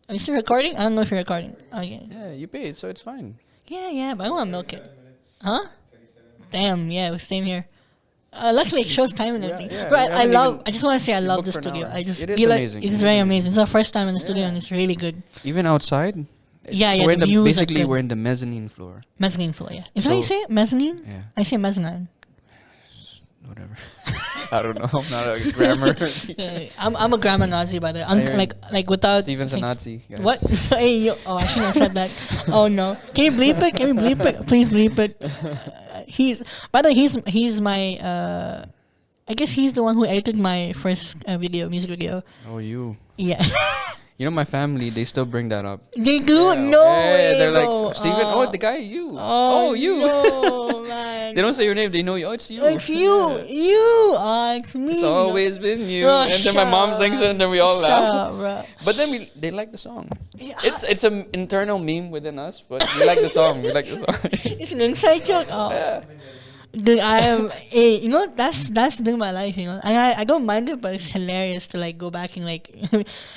Are you still recording? I don't know if you're recording. Okay. Yeah, you paid, so it's fine. Yeah, but I want to milk it. Huh? Damn, yeah, we're staying here. Luckily, it shows time and Yeah, everything. yeah, but we I haven't love. even- I just want to say I we love booked the for an studio. hour. I just It is feel like amazing. it It is is very amazing. amazing. It's our first time in the studio Yeah. and it's really good. Even outside. Yeah, so yeah. we're in The the, views are basically good. we're in the mezzanine floor. Mezzanine floor. Yeah, is that how you So- say it? Mezzanine. Yeah, I say mezzanine. whatever. I don't know. I'm not a grammar teacher. Yeah, I'm a grammar Nazi by the way. I heard Like without. Steven's a like- Nazi. Guys. What? Hey, yo. Oh, I shouldn't have said that. Oh no. Can you bleep it? Can you bleep it? Please bleep it. By the way, he's my. I guess he's the one who edited my first music video. Oh, you. Yeah. You know my family. They still bring that up. They do? Yeah, No yeah, way, they're bro. like Steven. Oh, Oh, the guy, you. Oh, you. No, man. They don't say your name. They know you. Oh, it's you. It's you. You. Oh, it's me. It's always been you. Oh, And then my mom shut sings it, and then we all Shut laugh. up, bro. But then they like the song. Yeah, It's an internal meme within us, but we like the song. We like the song. it's an inside joke. Oh. Yeah. Dude, I am. You know, that's been my life. You know, and I don't mind it, but it's hilarious to like go back and like.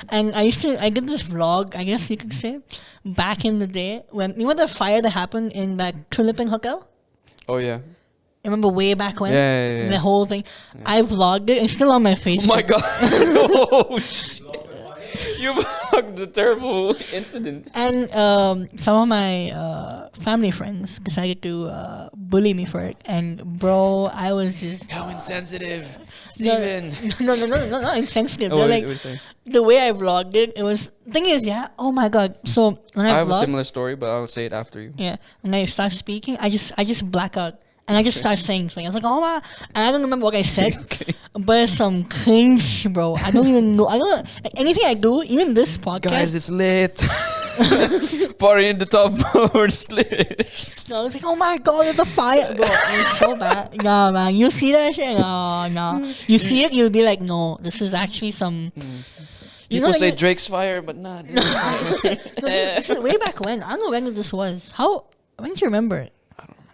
And I did this vlog, I guess you could say, back in the day when the fire that happened in that Tulipin Hotel. Oh yeah. Remember way back when? Yeah. The whole thing. I vlogged it. It's still on my Facebook. Oh my god. Oh, shit. You vlogged the terrible incident. And some of my family friends decided to bully me for it. And bro, I was just How insensitive, no, Steven. no, not insensitive. Oh, They're what like did you say? the way I vlogged it. It was thing is, yeah. Oh my god. So when I I have a vlog, similar story, but I'll say it after you. yeah, when I start speaking, I just black out. And I just start saying things. I was like, oh my, and I don't remember what I said, Okay. but it's some cringe, bro. I don't even know. I don't anything I do, even this podcast. Guys, it's lit. Party in the top floor, it's lit. So I was like, oh my god, it's a fire, bro. It's so bad. Nah, man, you see that shit? No. You see it, you'll be like, no, this is actually some. You People say like, Drake's fire, but not. no, this is way back when. I don't know when this was. When do you remember it?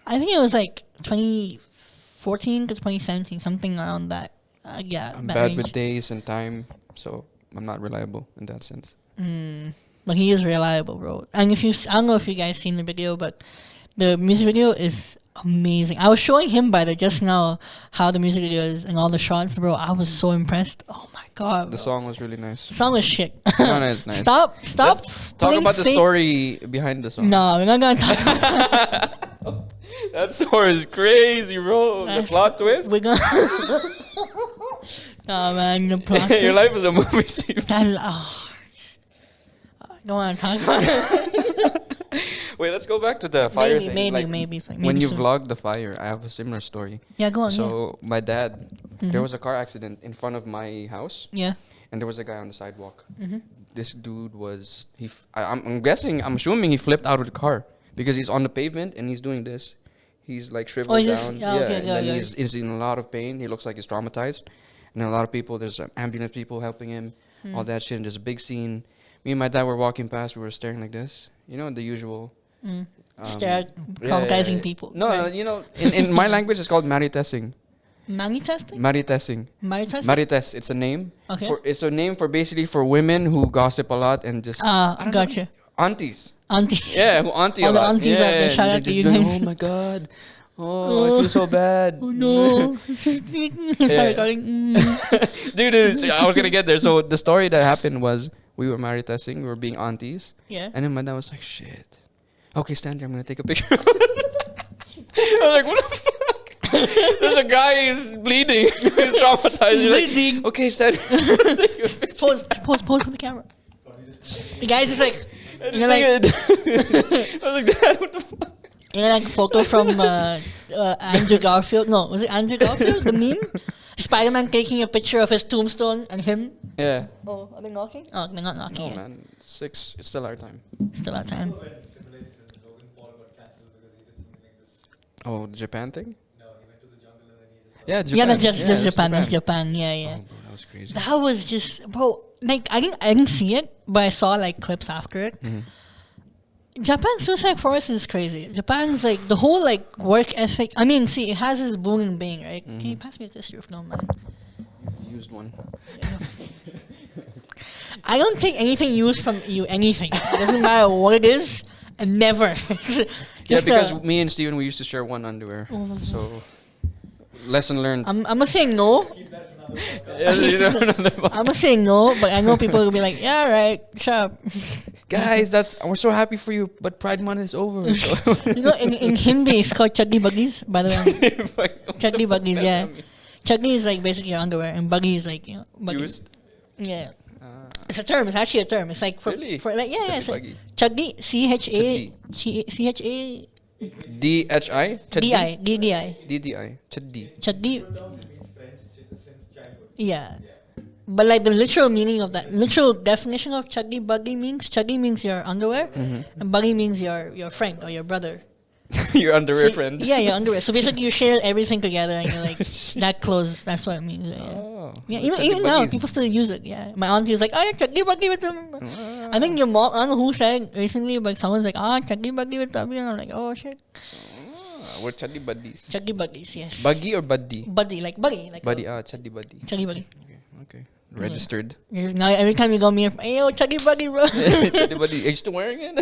I think it was like 2014 to 2017, something around that. Yeah, I'm that bad range. with days and time, so I'm not reliable in that sense. But he is reliable, bro. And I don't know if you guys seen the video, but the music video is amazing. I was showing him by the just now how the music video is and all the shots, bro. I was so impressed. Oh my god, The bro. song was really nice. The song was shit. No, no, it's nice. Stop. Let's talk putting about the fake- story behind the song. No, we're not gonna talk about That story is crazy, bro. The That's- plot twist. We're gonna. No, man, the plot Your twist. life is a movie scene. I don't want to talk about it. Wait, let's go back to the fire thing. Maybe When you soon. vlog the fire, I have a similar story. Yeah, go on. So my dad, there was a car accident in front of my house, yeah. and there was a guy on the sidewalk. Mm-hmm. This dude was I'm assuming he flipped out of the car because he's on the pavement and he's doing this. He's like shriveled he's just- down. yeah, okay, and yeah, then yeah. he's in a lot of pain. He looks like he's traumatized, and a lot of people. There's ambulance people helping him, all that shit. And there's a big scene. Me and my dad were walking past. We were staring like this. You know, the usual. Stare at yeah, traumatizing yeah. people. No, Right. you know, in my language, it's called maritessing. Money testing? Maritessing. Money testing? Marites. It's a name. Okay. It's a name for basically for women who gossip a lot and just. I don't know, Gotcha. aunties. Aunties. Yeah, who auntie All a the lot. aunties out there, yeah, shout and out to they're you just guys. going, oh my god. Oh, I feel so bad. Oh no. Start Yeah. recording. Dude, so I was gonna get there. So the story that happened was we were married testing, we were being aunties, Yeah. and then my dad was like, "Shit, okay, stand there. I'm gonna take a picture." I was like, "What the fuck?" There's a guy who's bleeding, he's traumatized. He's You're like, bleeding. okay, stand. Take a picture. Pause for the camera. The guy's just like, And you know, the like, thing is- I was like, Dad, what the fuck? you know, like photo from Andrew Garfield. No, was it Andrew Garfield? The meme? Spider-Man taking a picture of his tombstone and him. Yeah. Oh, are they knocking? Oh, they're not knocking No, yet. man. 6. It's still our time. Still our time. When simulated and Logan Paul got cancelled because he did something like this. Oh, the Japan thing? No, he went to the jungle and then he just. Yeah, Japan. Yeah, that's just that's Japan. That's Japan. Yeah, yeah. Oh, bro, that was crazy. That was just, bro. Like I didn't see it, but I saw like clips after it. Japan's suicide forest is crazy. Japan's like the whole like work ethic. I mean, see, it has its boom and bang, right? Can you pass me this roof, no man? Used one. I don't take anything used from you. Anything. It doesn't matter what it is. And never. Yeah, Just, because me and Steven, we used to share one underwear. So, lesson learned. I'm gonna say no. Yeah, you know, I'm gonna say no, but I know people will be like, yeah, right, shut up. Guys, we're so happy for you, but Pride Month is over. So. You know, in Hindi, it's called chuddi buggies, by the way. Chuddi buggies, yeah. Chuddi is like basically your underwear, and buggy is like, you know, buggy. Used. Yeah. It's a term. It's actually a term. It's like for, Really? for like, yeah, it's like Chuddi chuddi, CHA, DHI? DI, DDI. DDI. Chuddi. Chuddi, It means friends since childhood. yeah. But like the literal meaning of that, literal definition of chuggy buggy means your underwear, and buggy means your friend or your brother. Your underwear So, friend. Yeah, your underwear. So basically, you share everything together, and you're like that close. That's what it means. Right? Yeah. Oh, Yeah, the even chuggy even now, buggies. people still use it. Yeah, my auntie is like, "Oh, chuggy buggy with them." I think your mom, I don't know who said it recently, but someone's like, chuggy buggy with them. And I'm like, oh shit, We're chuddy buddies. chuggy buggies, yes. Buggy or buddy? Buddy, like Buddy, chuddy buddy. chuggy buggy. Okay. Registered. Yes, now every time you go meet, hey yo, chuggy buggy, bro. Chuddy buddy. Are you still wearing it?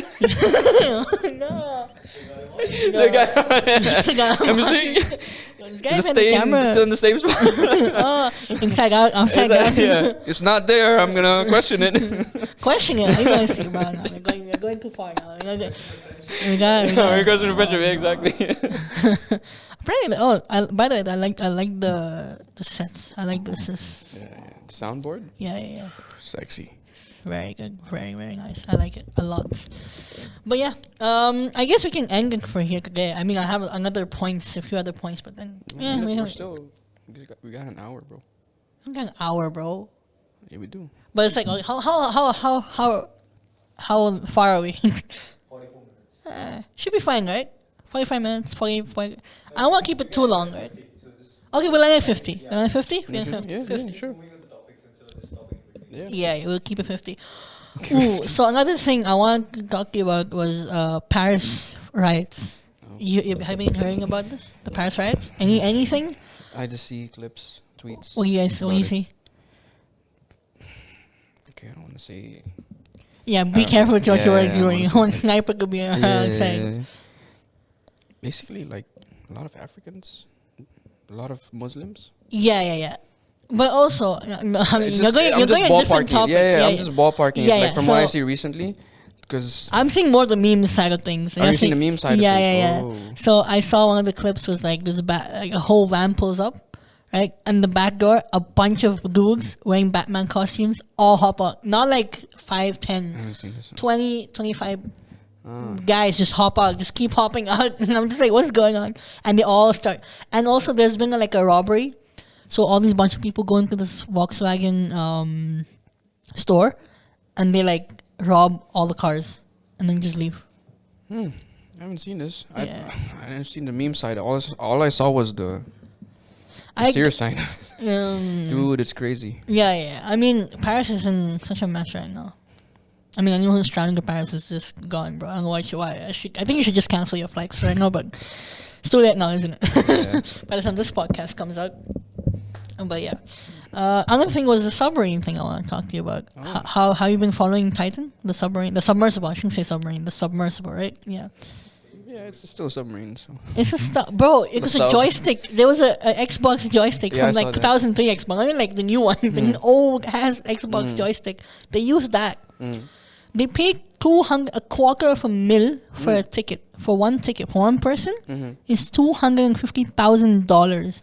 No. The guy- Let me see. This Is guy it behind the camera. still in the same spot? Oh, inside out, outside out. Yeah. It's not there. I'm gonna question it. Question it. You guys see, bro. No, we're going too far now. We got. We're question the friendship. Yeah, exactly. Apparently, by the way, I like the sets. I like this. The soundboard. Yeah. Sexy. Very good. Very, very nice. I like it a lot. But yeah, I guess we can end it for here today. I mean, I have a few other points, but then We're still. We got an hour, bro. we got an hour, bro. Yeah, we do. But it's like, how far are we? 44 minutes. Should be fine, right? 45 minutes, 40. I don't want to keep it too long, right? So just Okay, we'll end at 50. We'll end at 50? We'll end at 50. Yeah, 50. sure. moving on the topics instead of just stopping in between. Yeah. Yeah, we'll keep it 50. Ooh, so another thing I wanted to talk to you about was Paris riots. You have you been hearing about this? The Paris riots? Anything? I just see clips, tweets. What you guys? What about you it. see? Okay, I don't want to say. Yeah, be careful with what yeah, your words. yeah, You honestly, one like- sniper could be outside. Basically, like a lot of Africans, a lot of Muslims. Yeah. But also, I mean, It's you're just- going I'm a just different ballparking. topic. Yeah, I'm just ballparking. Yeah, it. Like yeah, from what I so- see recently, because I'm seeing more the meme side of things. Oh, you're seeing the meme side of yeah, things. Yeah. Oh. So I saw one of the clips was like there's like a whole van pulls up, right? And the back door, a bunch of dudes wearing Batman costumes all hop out. Not like 5, I 10, haven't seen this. 20, 25 Ah. guys just hop out, just keep hopping out. And I'm just like, what's going on? And they all start. And also there's been like a robbery. So all these bunch of people go into this Volkswagen store and they like rob all the cars and then just leave. I haven't seen this. Yeah. I didn't see the meme side. All I saw was the I- serious side. Um, Dude, it's crazy. Yeah. I mean, Paris is in such a mess right now. I mean, anyone who's traveling to Paris is just gone, bro. I don't know why. I think you should just cancel your flights right now, but it's too late now, isn't it? Yeah. By the time this podcast comes out. But yeah. Another thing was the submarine thing I want to talk to you about. Oh. How you been following Titan? The submarine? The submersible. I shouldn't say submarine. The submersible, right? Yeah. Yeah, it's still a submarine. So It's a stuff, bro. It was a sub. joystick. There was a Xbox joystick Yeah, I from saw like that. 2003 Xbox. I mean, like the new one, the old ass Xbox joystick. They used that. They paid a quarter of a mil for a ticket. For one ticket, for one person, is $250,000.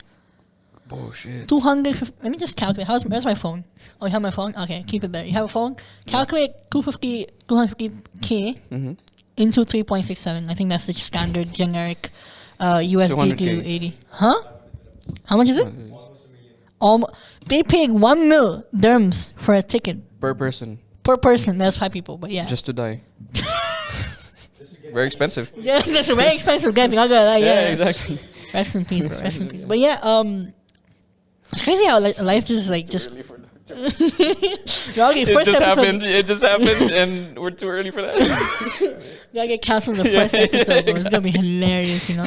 bullshit. 250. Let me just calculate. Where's my phone? Oh, you have my phone. Okay, keep it there. You have a phone. Calculate 250k into 3.67. I think that's the standard generic USD 200K. to 80. Huh? How much is it? Almost $1 million. They paid 1 mil dirhams for a ticket Per person, per person. That's 5 people, but yeah. just to die. Very expensive. Yeah, that's a very expensive game. Not gonna lie. Yeah, exactly. Rest in peace, bro. Rest in peace. But yeah, it's crazy how life just like just. Rocky, first episode, It just happened, and we're too early for that. gotta get canceled in the first episode. Bro. It's gonna be hilarious, you know.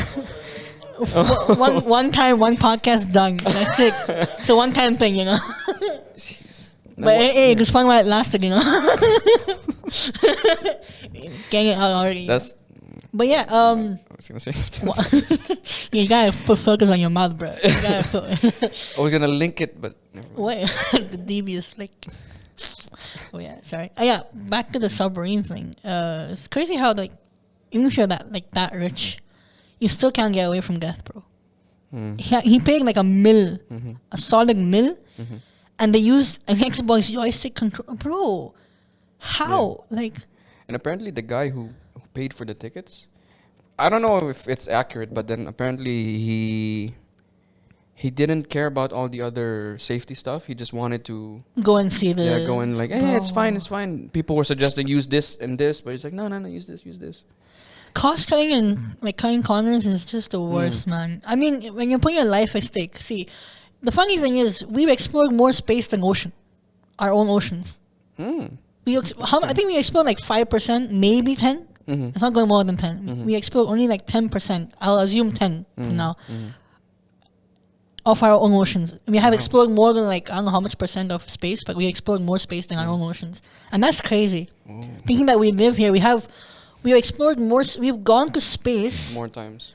One time, one podcast done. That's it. It's a one-time thing, you know. Jeez. But hey, it's fun while it lasted, you know. Getting it out already. That's. But yeah, I was gonna say. you gotta put focus on your mouth, bro. You gotta I was gonna link it, but. Never mind. Wait, the devious like. Oh yeah, sorry. Yeah, back to the submarine thing. It's crazy how like, even if you're that rich, you still can't get away from death, bro. He paid like a mil, a solid mil, and they used an Xbox joystick control, bro. How like? And apparently, the guy who paid for the tickets, I don't know if it's accurate, but then apparently he he didn't care about all the other safety stuff. He just wanted to Go and see the. go and like, hey, it's fine, it's fine. People were suggesting use this and this, but he's like, no, use this, use this. Cost cutting and like cutting corners is just the worst, man. I mean, when you're putting your life at stake, see, the funny thing is we've explored more space than ocean, our own oceans. I think we explored like 5%, maybe 10. It's not going more than 10. We explored only like 10%. I'll assume 10 from now. Of our own oceans. We have explored more than like, I don't know how much percent of space, but we explored more space than our own oceans. And that's crazy. Thinking that we live here, we've explored more, we've gone to space More times.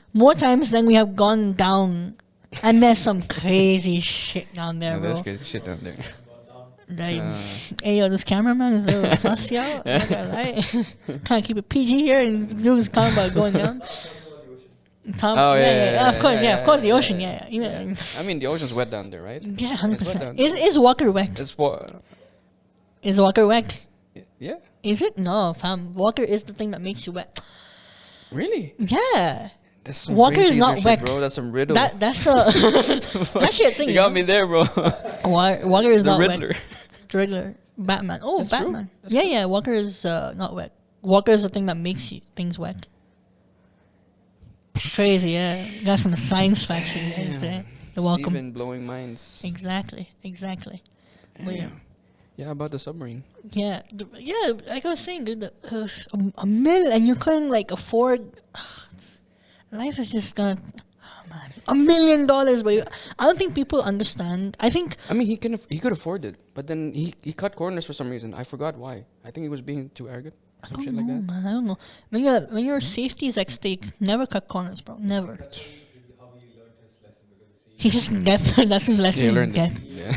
than we have gone down. And there's some crazy shit down there, Yeah, bro. there's good shit down there. Like, hey, yo, this cameraman is a little sussy out. I'm not gonna lie. Kind of keep it PG here, and this dude is talking about going down. Of course, the ocean, yeah. I mean, the ocean's wet down there, right? Yeah, It's wet 100%. down there. Is water wet? It's what? Is water wet? Yeah. Is it? No, fam. Water is the thing that makes you wet. Really? Yeah. That's some Water brain is not teaser wet. shit, bro. That's some riddle. That's actually a thing. You got me there, bro. Water is The not Riddler. wet. The Riddler. Batman. Oh, That's true. Batman. Yeah. Water is not wet. Water is the thing that makes things wet. Crazy, yeah. Got some science facts for you guys there. You're welcome. Steven blowing minds. Exactly. But yeah. Yeah, about the submarine. Yeah, like I was saying, dude, a mil, and you couldn't like afford. Life is just gonna, man, $1 million, but I don't think people understand. I mean, he could afford it, but then he cut corners for some reason. I forgot why. I think he was being too arrogant. Some shit like that. Man, I don't know. When your safety is at stake, never cut corners, bro. Never. That's how he learned his lesson because He just gets. That's his lesson. Yeah, he he learned get. it. Yeah.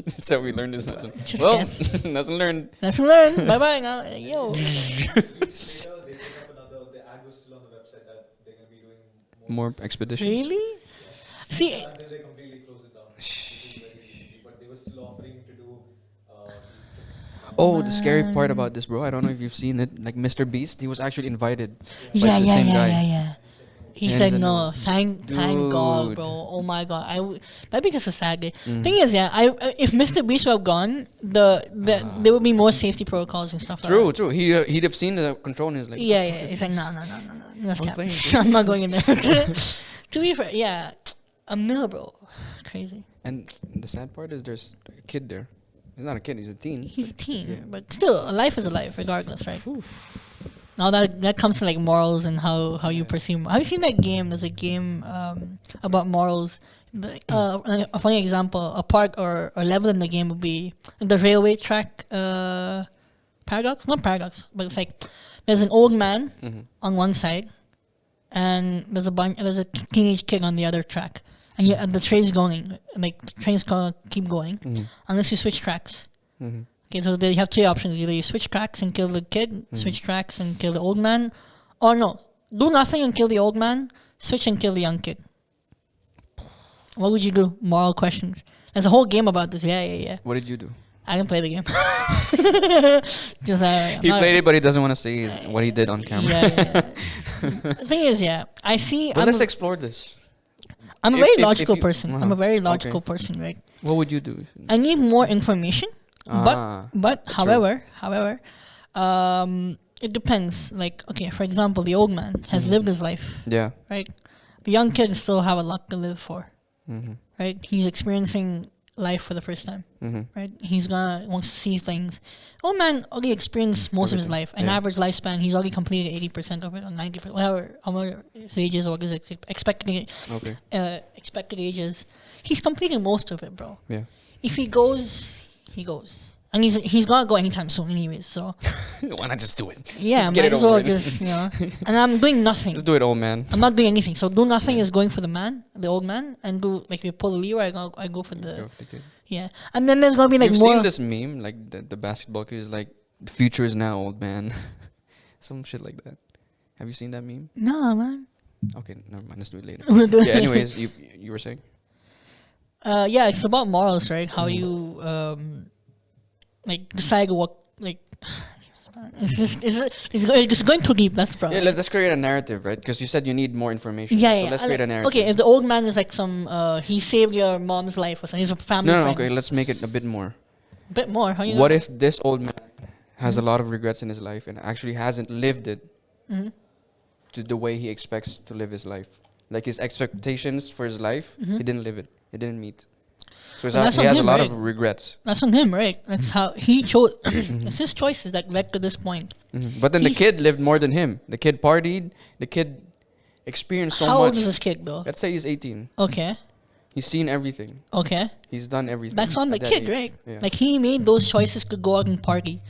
That's how we learned this lesson. Just Well, get. lesson learned. Lesson learned. Bye bye now. Yo. they put up another. The ad was still on the website that they're gonna be doing More expeditions. Really? See, until they completely close it down. Which is very shitty, but they were still offering to do these trips. Oh, the scary part about this, bro. I don't know if you've seen it. Like Mr. Beast, he was actually invited. by the same guy. yeah. He Yeah, said he said no. no. Thank God, Dude. bro. Oh my God, that'd be just a sad day. Thing is, if Mr. Beast would have gone, there would be more safety protocols and stuff. True, like that. true. He'd have seen the control and he's like, Yeah. He's like, no. That's I'm cap. playing. I'm not going in there. To be fair, yeah, $1 million, bro. Crazy. And the sad part is there's a kid there. He's not a kid, he's a teen. He's a teen, Yeah. but still, a life is a life, regardless, right? Now that comes to like morals and how you perceive. Have you seen that game? There's a game about morals. A funny example, a part or level in the game would be the railway track paradox. Not paradox, but it's like there's an old man on one side, and there's a teenage kid on the other track, and the train's going, like the train's gonna keep going unless you switch tracks. Okay, so you have three options. Either you switch tracks and kill the kid, switch tracks and kill the old man, or no, do nothing and kill the old man, switch and kill the young kid. What would you do? Moral questions. There's a whole game about this. Yeah. What did you do? I didn't play the game. He played it, but he doesn't want to say what he did on camera. Yeah. The thing is, I see. But let's explore this. I'm a if- very if- if logical you- person. I'm a very logical person, right? What would you do? I need more information, Ah, but true. however, it depends. Like, okay, for example, the old man has lived his life, Yeah. right? The young kid still have a lot to live for, right? He's experiencing life for the first time, right? He's wants to see things. Old man already experienced most of his life. An Yeah. average lifespan, he's already completed 80% of it, or 90%, whatever, however his age is, or his expected Okay. expected ages. He's completing most of it, bro. Yeah. If he goes, he goes. And he's gonna go anytime soon anyways, so Why not just do it? yeah, Get might it as well over with. just, and I'm doing nothing. Just do it, old man. I'm not doing anything. So do nothing is going for the old man, and do, like, if you pull the lever, I go for Go the, for the kid. yeah. And then there's gonna be like You've more. seen this meme, like the basketball kid is like, the future is now, old man. Some shit like that. Have you seen that meme? No, man. Okay, never mind. Let's do it later. We'll do Yeah. it. Anyways, you were saying? Yeah, it's about morals, right? How you like decide what, like, It's going too deep. That's the problem. Yeah, let's create a narrative, right? Because you said you need more information. Yeah. So let's create a narrative. Okay, if the old man is like some, he saved your mom's life or something. He's a family No, friend. okay, let's make it a bit more. A bit more. How you What know? if this old man has a lot of regrets in his life and actually hasn't lived it to the way he expects to live his life? Like his expectations for his life, he didn't live it. He didn't meet. So Well, that's he on has a him, lot right? of regrets. That's on him, right? That's how he chose. It's his choices that led to this point. But then the He's- kid lived more than him. The kid partied. The kid experienced so How much. old is this kid though? Let's say he's 18. Okay. He's seen everything. Okay. He's done everything. That's on the at that kid, age. right? Yeah. Like he made those choices to go out and party.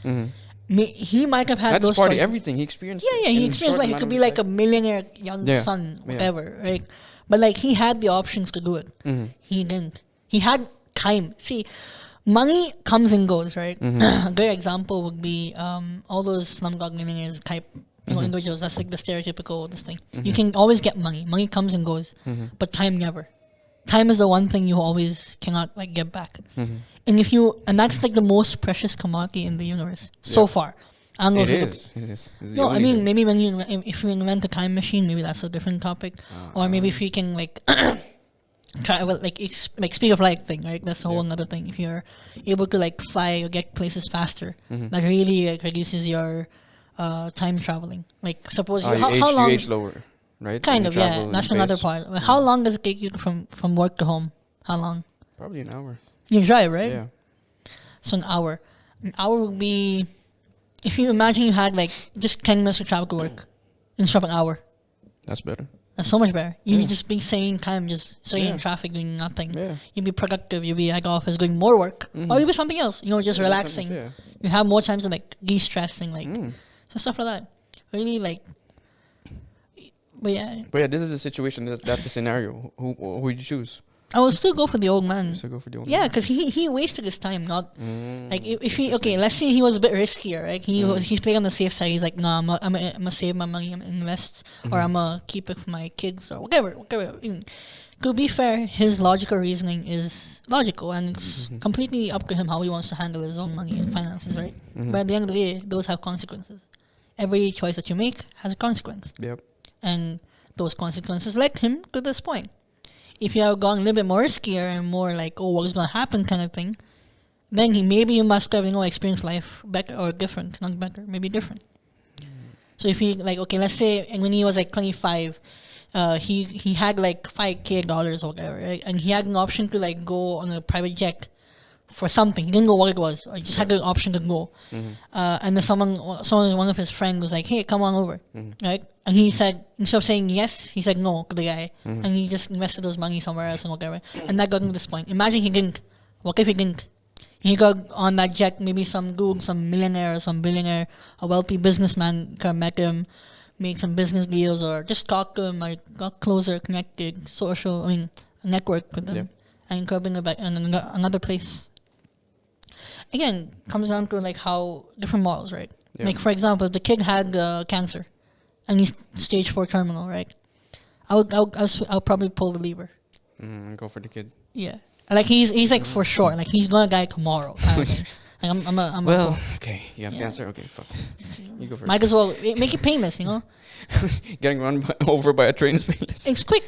He might have had Not those just party, choices. everything. He experienced Yeah, it yeah. He in a experienced short like he amount could of be his like a life. millionaire young Yeah. son, Yeah. whatever, right? But like he had the options to do it. He didn't. He had time. See, money comes and goes, right? A good example would be all those slumdog millionaires type individuals. That's like the stereotypical this thing. You can always get money. Money comes and goes, but time never. Time is the one thing you always cannot like get back. And that's like the most precious commodity in the universe so far. I don't know It if you is. It is. It's the no, I only mean thing. maybe when if you invent a time machine, maybe that's a different topic. Or maybe if you can like try like speed of light thing, right? That's a whole another thing. If you're able to like fly or get places faster, that really like reduces your time traveling. Like suppose Oh, you, how you long? age lower, right? Kind When you of, yeah. travel in That's another space. part. How long does it take you from work to home? How long? Probably an hour. You drive, right? Yeah. So an hour. An hour would be, if you imagine you had like just 10 minutes to travel to work instead of an hour. That's better. That's so much better. You'd Yeah. just be saving time, just sitting in Yeah. traffic doing nothing. Yeah. You'd be productive. You'd be at office doing more work, or you'd be something else. Just Yeah, relaxing. sometimes, You have more time to like de-stressing, like Mm. so stuff like that. Really like, but yeah, But yeah, this is a situation. That's the scenario. Who would you choose? I would still go for the old man. So go for the old Yeah, man. because he wasted his time. Not like if he interesting. let's say he was a bit riskier, right? He's playing on the safe side. He's like, no, I'm gonna save my money, I'm gonna invest, or I'm gonna keep it for my kids or whatever. To be fair, his logical reasoning is logical, and it's completely up to him how he wants to handle his own money and finances, right? But at the end of the day, those have consequences. Every choice that you make has a consequence, Yep. and those consequences led him to this point. If you have gone a little bit more riskier and more like, oh, what's going to happen kind of thing, then maybe you must have, experienced life better or different. Not better, maybe different. So if you, like, okay, let's say when he was like 25, he had like $5,000 or whatever, right? And he had an option to like go on a private jet for something. He didn't know what it was. He just had the option to go. And then one of his friends was like, hey, come on over. Right? And he said, instead of saying yes, he said no to the guy. And he just invested his money somewhere else and whatever. And that got him to this point. Imagine he didn't. What if he didn't? He got on that jet, maybe some dude, some millionaire or some billionaire, a wealthy businessman could have met him, made some business deals, or just talked to him, like got closer, connected, network with them. Yep. And could have been another place. Again, comes down to like how different models, right? Yeah. Like for example, if the kid had cancer, and he's stage 4 terminal, right? I'll probably pull the lever. Go for the kid. Yeah, like he's like for sure, like he's gonna die tomorrow. Kind of thing. Like I'm Well, okay. You have Yeah. cancer. Okay, fuck. You go first. might as well make it painless, Getting run over by a train is painless. It's quick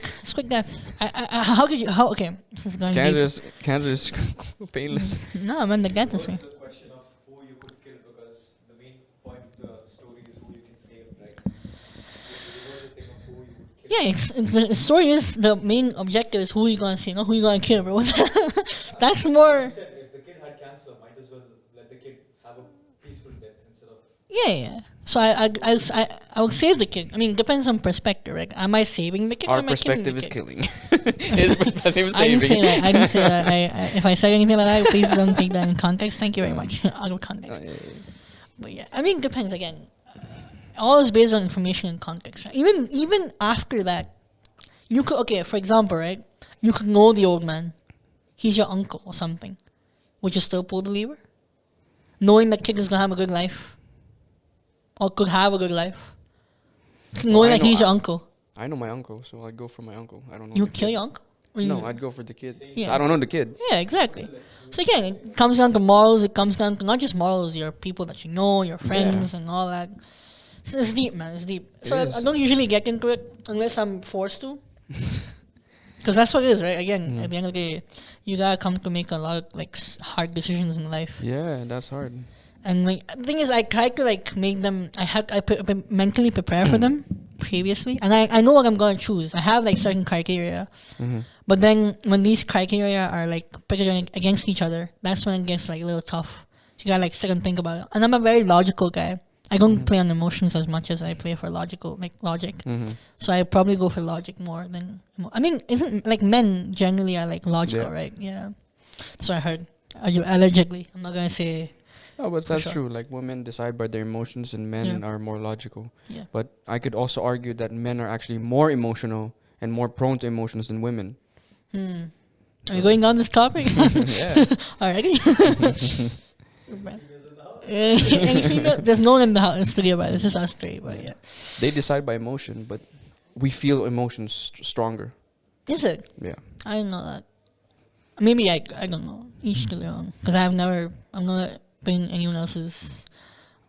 death. Okay, this is going Cancer is painless. deep. No, man, the death is Goes me. to the question of who you could kill, because the main point of the story is who you can save, right? It was a thing of who you would kill. Yeah, the story is the main objective is who you gonna see, not who you gonna kill, bro. That's more. You said if the kid had cancer, might as well let the kid have a peaceful death instead of. Yeah. So I would save the kid. I mean, depends on perspective, right? Am I saving the kid? or Our am I killing perspective the is kid? killing. His perspective is I didn't saving. say that. I didn't say that. If I said anything like that, please don't take that in context. Thank you very much. Out of context. But yeah, I mean, depends again. All is based on information and context. Right? Even after that, you could for example, right? You could know the old man. He's your uncle or something. Would you still pull the lever, knowing the kid is gonna have a good life, or could have a good life, knowing I that know he's your uncle? I know my uncle, so I'd go for my uncle. I don't know. You the kill kid. your uncle? No, I'd go for the kid. Yeah. So I don't know the kid. Yeah, exactly. So again, it comes down to morals. It comes down to not just morals, your people that you know, your friends, and all that. So it's deep, man. It's deep. It So I is. don't usually get into it unless I'm forced to. Because that's what it is, right? Again, at the end of the day, you gotta come to make a lot of like hard decisions in life. Yeah, that's hard. And like, the thing is, I try to like make them. Mentally prepare for them previously, and I know what I'm gonna choose. I have like certain criteria, but then when these criteria are like pitted against each other, that's when it gets like a little tough. You gotta like sit and think about it. And I'm a very logical guy. I don't play on emotions as much as I play for logic. So I probably go for logic more than. I mean, isn't like men generally are like logical, right? Yeah. That's what I heard. Allegedly, I'm not gonna say. No, but that's sure. true. Like women decide by their emotions, and men are more logical. Yeah. But I could also argue that men are actually more emotional and more prone to emotions than women. Are you going down this topic? Yeah. Alrighty. And female, there's no one in the house in studio, but it's just us three. But yeah, They decide by emotion, but we feel emotions stronger. is it? Yeah. I didn't know that. Maybe I don't know. Each to their own. Because I'm not in anyone else's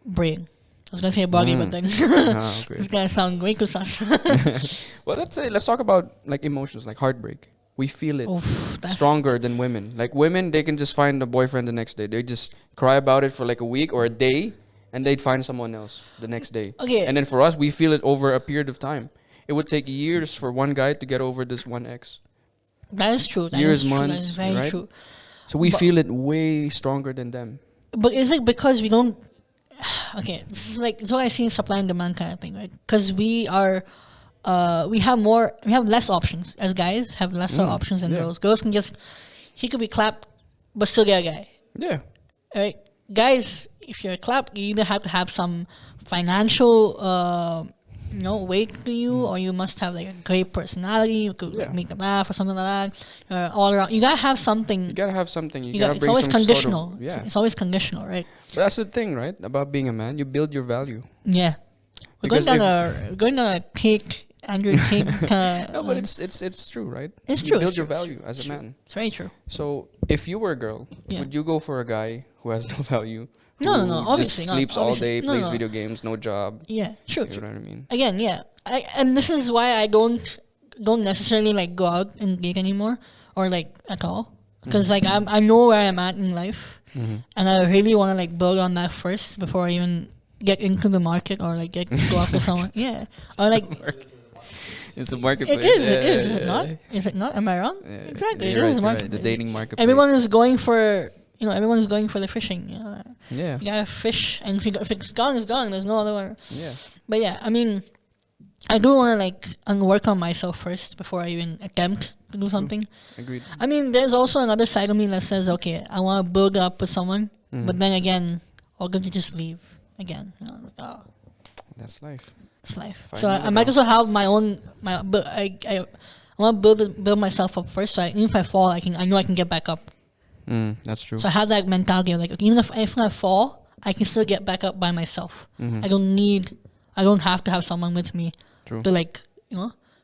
brain. I was gonna say body, but then Okay. it's gonna sound way too sus. Well, let's talk about like emotions, like heartbreak. We feel it That's stronger than women. Like women, they can just find a boyfriend the next day. They just cry about it for like a week or a day, and they'd find someone else the next day. Okay. And then for us, we feel it over a period of time. It would take years for one guy to get over this one ex. That is true. That Years, is true. That months, is very right? true. So we But- feel it way stronger than them. But is it because we don't? Okay, this is like so I see supply and demand kind of thing, right? Because we are, we have less options as guys have lesser options than yeah. girls. Girls can just, he could be clapped, but still get a guy, Yeah. right? Guys, if you're a clap, you either have to have some financial, weight to you, or you must have like a great personality. You could like, make them laugh or something like that. All around, you gotta have something. You gotta have something. You You gotta it's bring always some conditional. Sort of, yeah. It's always conditional, right? But that's the thing, right? About being a man, you build your value. Yeah. We're Because going down a cake, Andrew cake. No, but it's true, right? It's You true, build it's your true, it's value true, as it's a true. man. It's very true. So if you were a girl, Yeah. would you go for a guy who has no value? No, who obviously just not, sleeps all obviously. day, No, plays no. video games, no job. Yeah, true. You know what I mean? Again, yeah. And this is why I don't necessarily like go out and date anymore or like at all. Because like I know where I'm at in life, and I really want to like build on that first before I even get into the market or like go after someone. Yeah, or like It's a it marketplace. is. Is it not? Is it not? Am I wrong? Exactly. It You're is a right, you're right. market. The dating marketplace. Everyone is going for everyone's going for the fishing. Yeah. You gotta fish, and if it's gone, it's gone. There's no other one. Yeah. But yeah, I mean, I do want to like work on myself first before I even attempt to do something. Agreed. I mean, there's also another side of me that says, okay, I want to build up with someone, but then again, I'm going to just leave again. Like, oh, That's life. it's life. Find So I another might as well have my own. But I want to build myself up first. So even if I fall, I know I can get back up. That's true. So I have that mentality of like, okay, even if I fall, I can still get back up by myself. I don't have to have someone with me True. to like,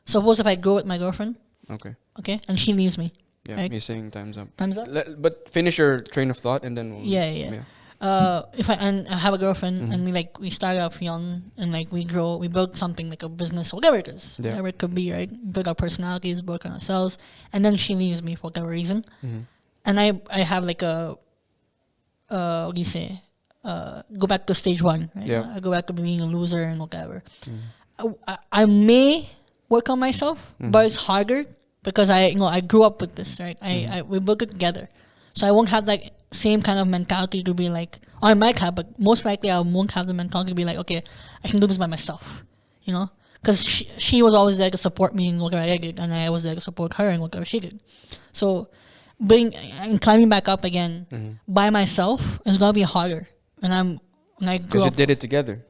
Suppose if I go with my girlfriend, Okay. and she leaves me. Yeah. Right? You're saying time's up. Time's up. But finish your train of thought and then we'll Yeah. If I have a girlfriend and we start off young and like we build something like a business, whatever it is, Yeah. whatever it could be, right? Build our personalities, work on ourselves, and then she leaves me for whatever reason, and I have like a what do you say? Go back to stage one. Right? Yeah. I go back to being a loser and whatever. I may work on myself, but it's harder because I grew up with this, right? We built it together, so I won't have that same kind of mentality to be like, or I might have, but most likely I won't have the mentality to be like, okay, I can do this by myself, because she was always there to support me in whatever I did, and I was there to support her in whatever she did. So climbing back up again by myself is gonna be harder, and I grew Because you up. did it together.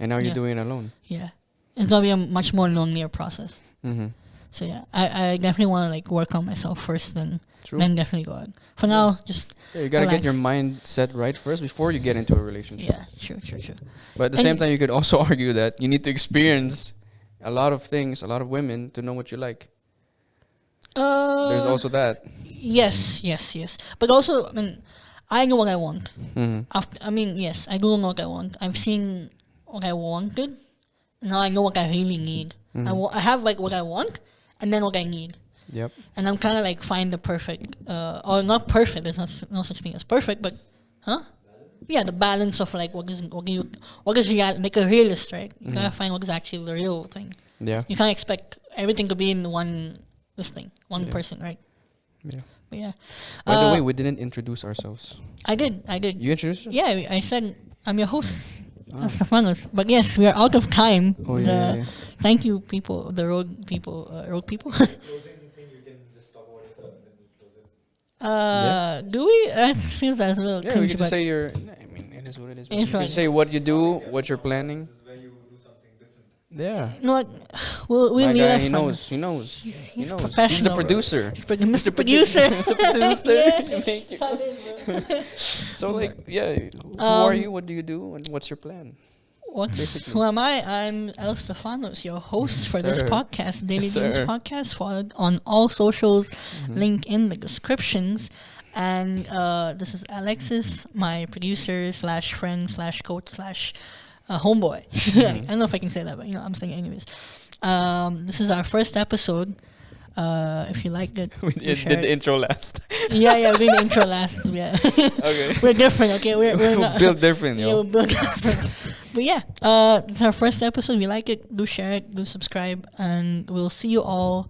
And now you're Yeah. doing it alone. Yeah, it's gonna be a much more lonelier process. So yeah, I definitely want to like work on myself first, then True. definitely go out. For now, just Yeah, you gotta get your relax. mind set right first before you get into a relationship. yeah, sure. But at the And- same time, you could also argue that you need to experience a lot of things, a lot of women to know what you like. There's also that. Yes. But also, I mean, I know what I want. Mm-hmm. Yes, I do know what I want. I've seen what I wanted. Now I know what I really need. Mm-hmm. I have like what I want, and then what I need. Yep. And I'm kind of like find the perfect, or not perfect. There's no such thing as perfect, but, huh? Yeah, the balance of like what is real, like a realist, right? You gotta find what is actually the real thing. Yeah. You can't expect everything to be in one one Yeah. person, right? Yeah. But yeah. By the way, we didn't introduce ourselves. I did. You introduced us? Yeah, I said I'm your host, Stefanos. But yes, we are out of time. Oh, yeah. Thank you, people, the road people, Closing thing, you can just talk about yourself and then we'll close it. Do we? That feels like a little Yeah, we cringe, can but just say your. I mean, it is what it is. You It's can what- say what you do, what you're planning. This is where you do something different. Yeah. you know what? We'll My leave guy, that he for- knows. He knows. He's He knows. He's the professional. producer. Mr. Producer. Mr. Producer. Yeah. Thank you. Found it, bro. So, like, yeah, who are you? What do you do? And what's your plan? Who am I? I'm El Stefanos, your host for this Sir. podcast, Daily Yes, Games sir. Podcast, followed on all socials, link in the descriptions. And this is Alexis, my producer slash friend slash coach slash homeboy. I don't know if I can say that, but I'm saying it anyways. This is our first episode. If you like it, We do share did the it. intro last. Yeah, we did the intro last. Yeah, Okay. we're different. Okay, we're not Built different, Yeah, yo. we'll build different. But yeah, this is our first episode. We like it. Do share it. Do subscribe, and we'll see you all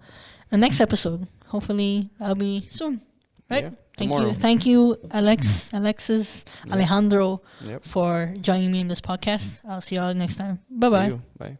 in the next episode. Hopefully, that'll be soon. Right? Yeah, Thank tomorrow. you. Thank you, Alexis, Yeah. Alejandro, Yep. for joining me in this podcast. I'll see you all next time. Bye See bye. you. Bye.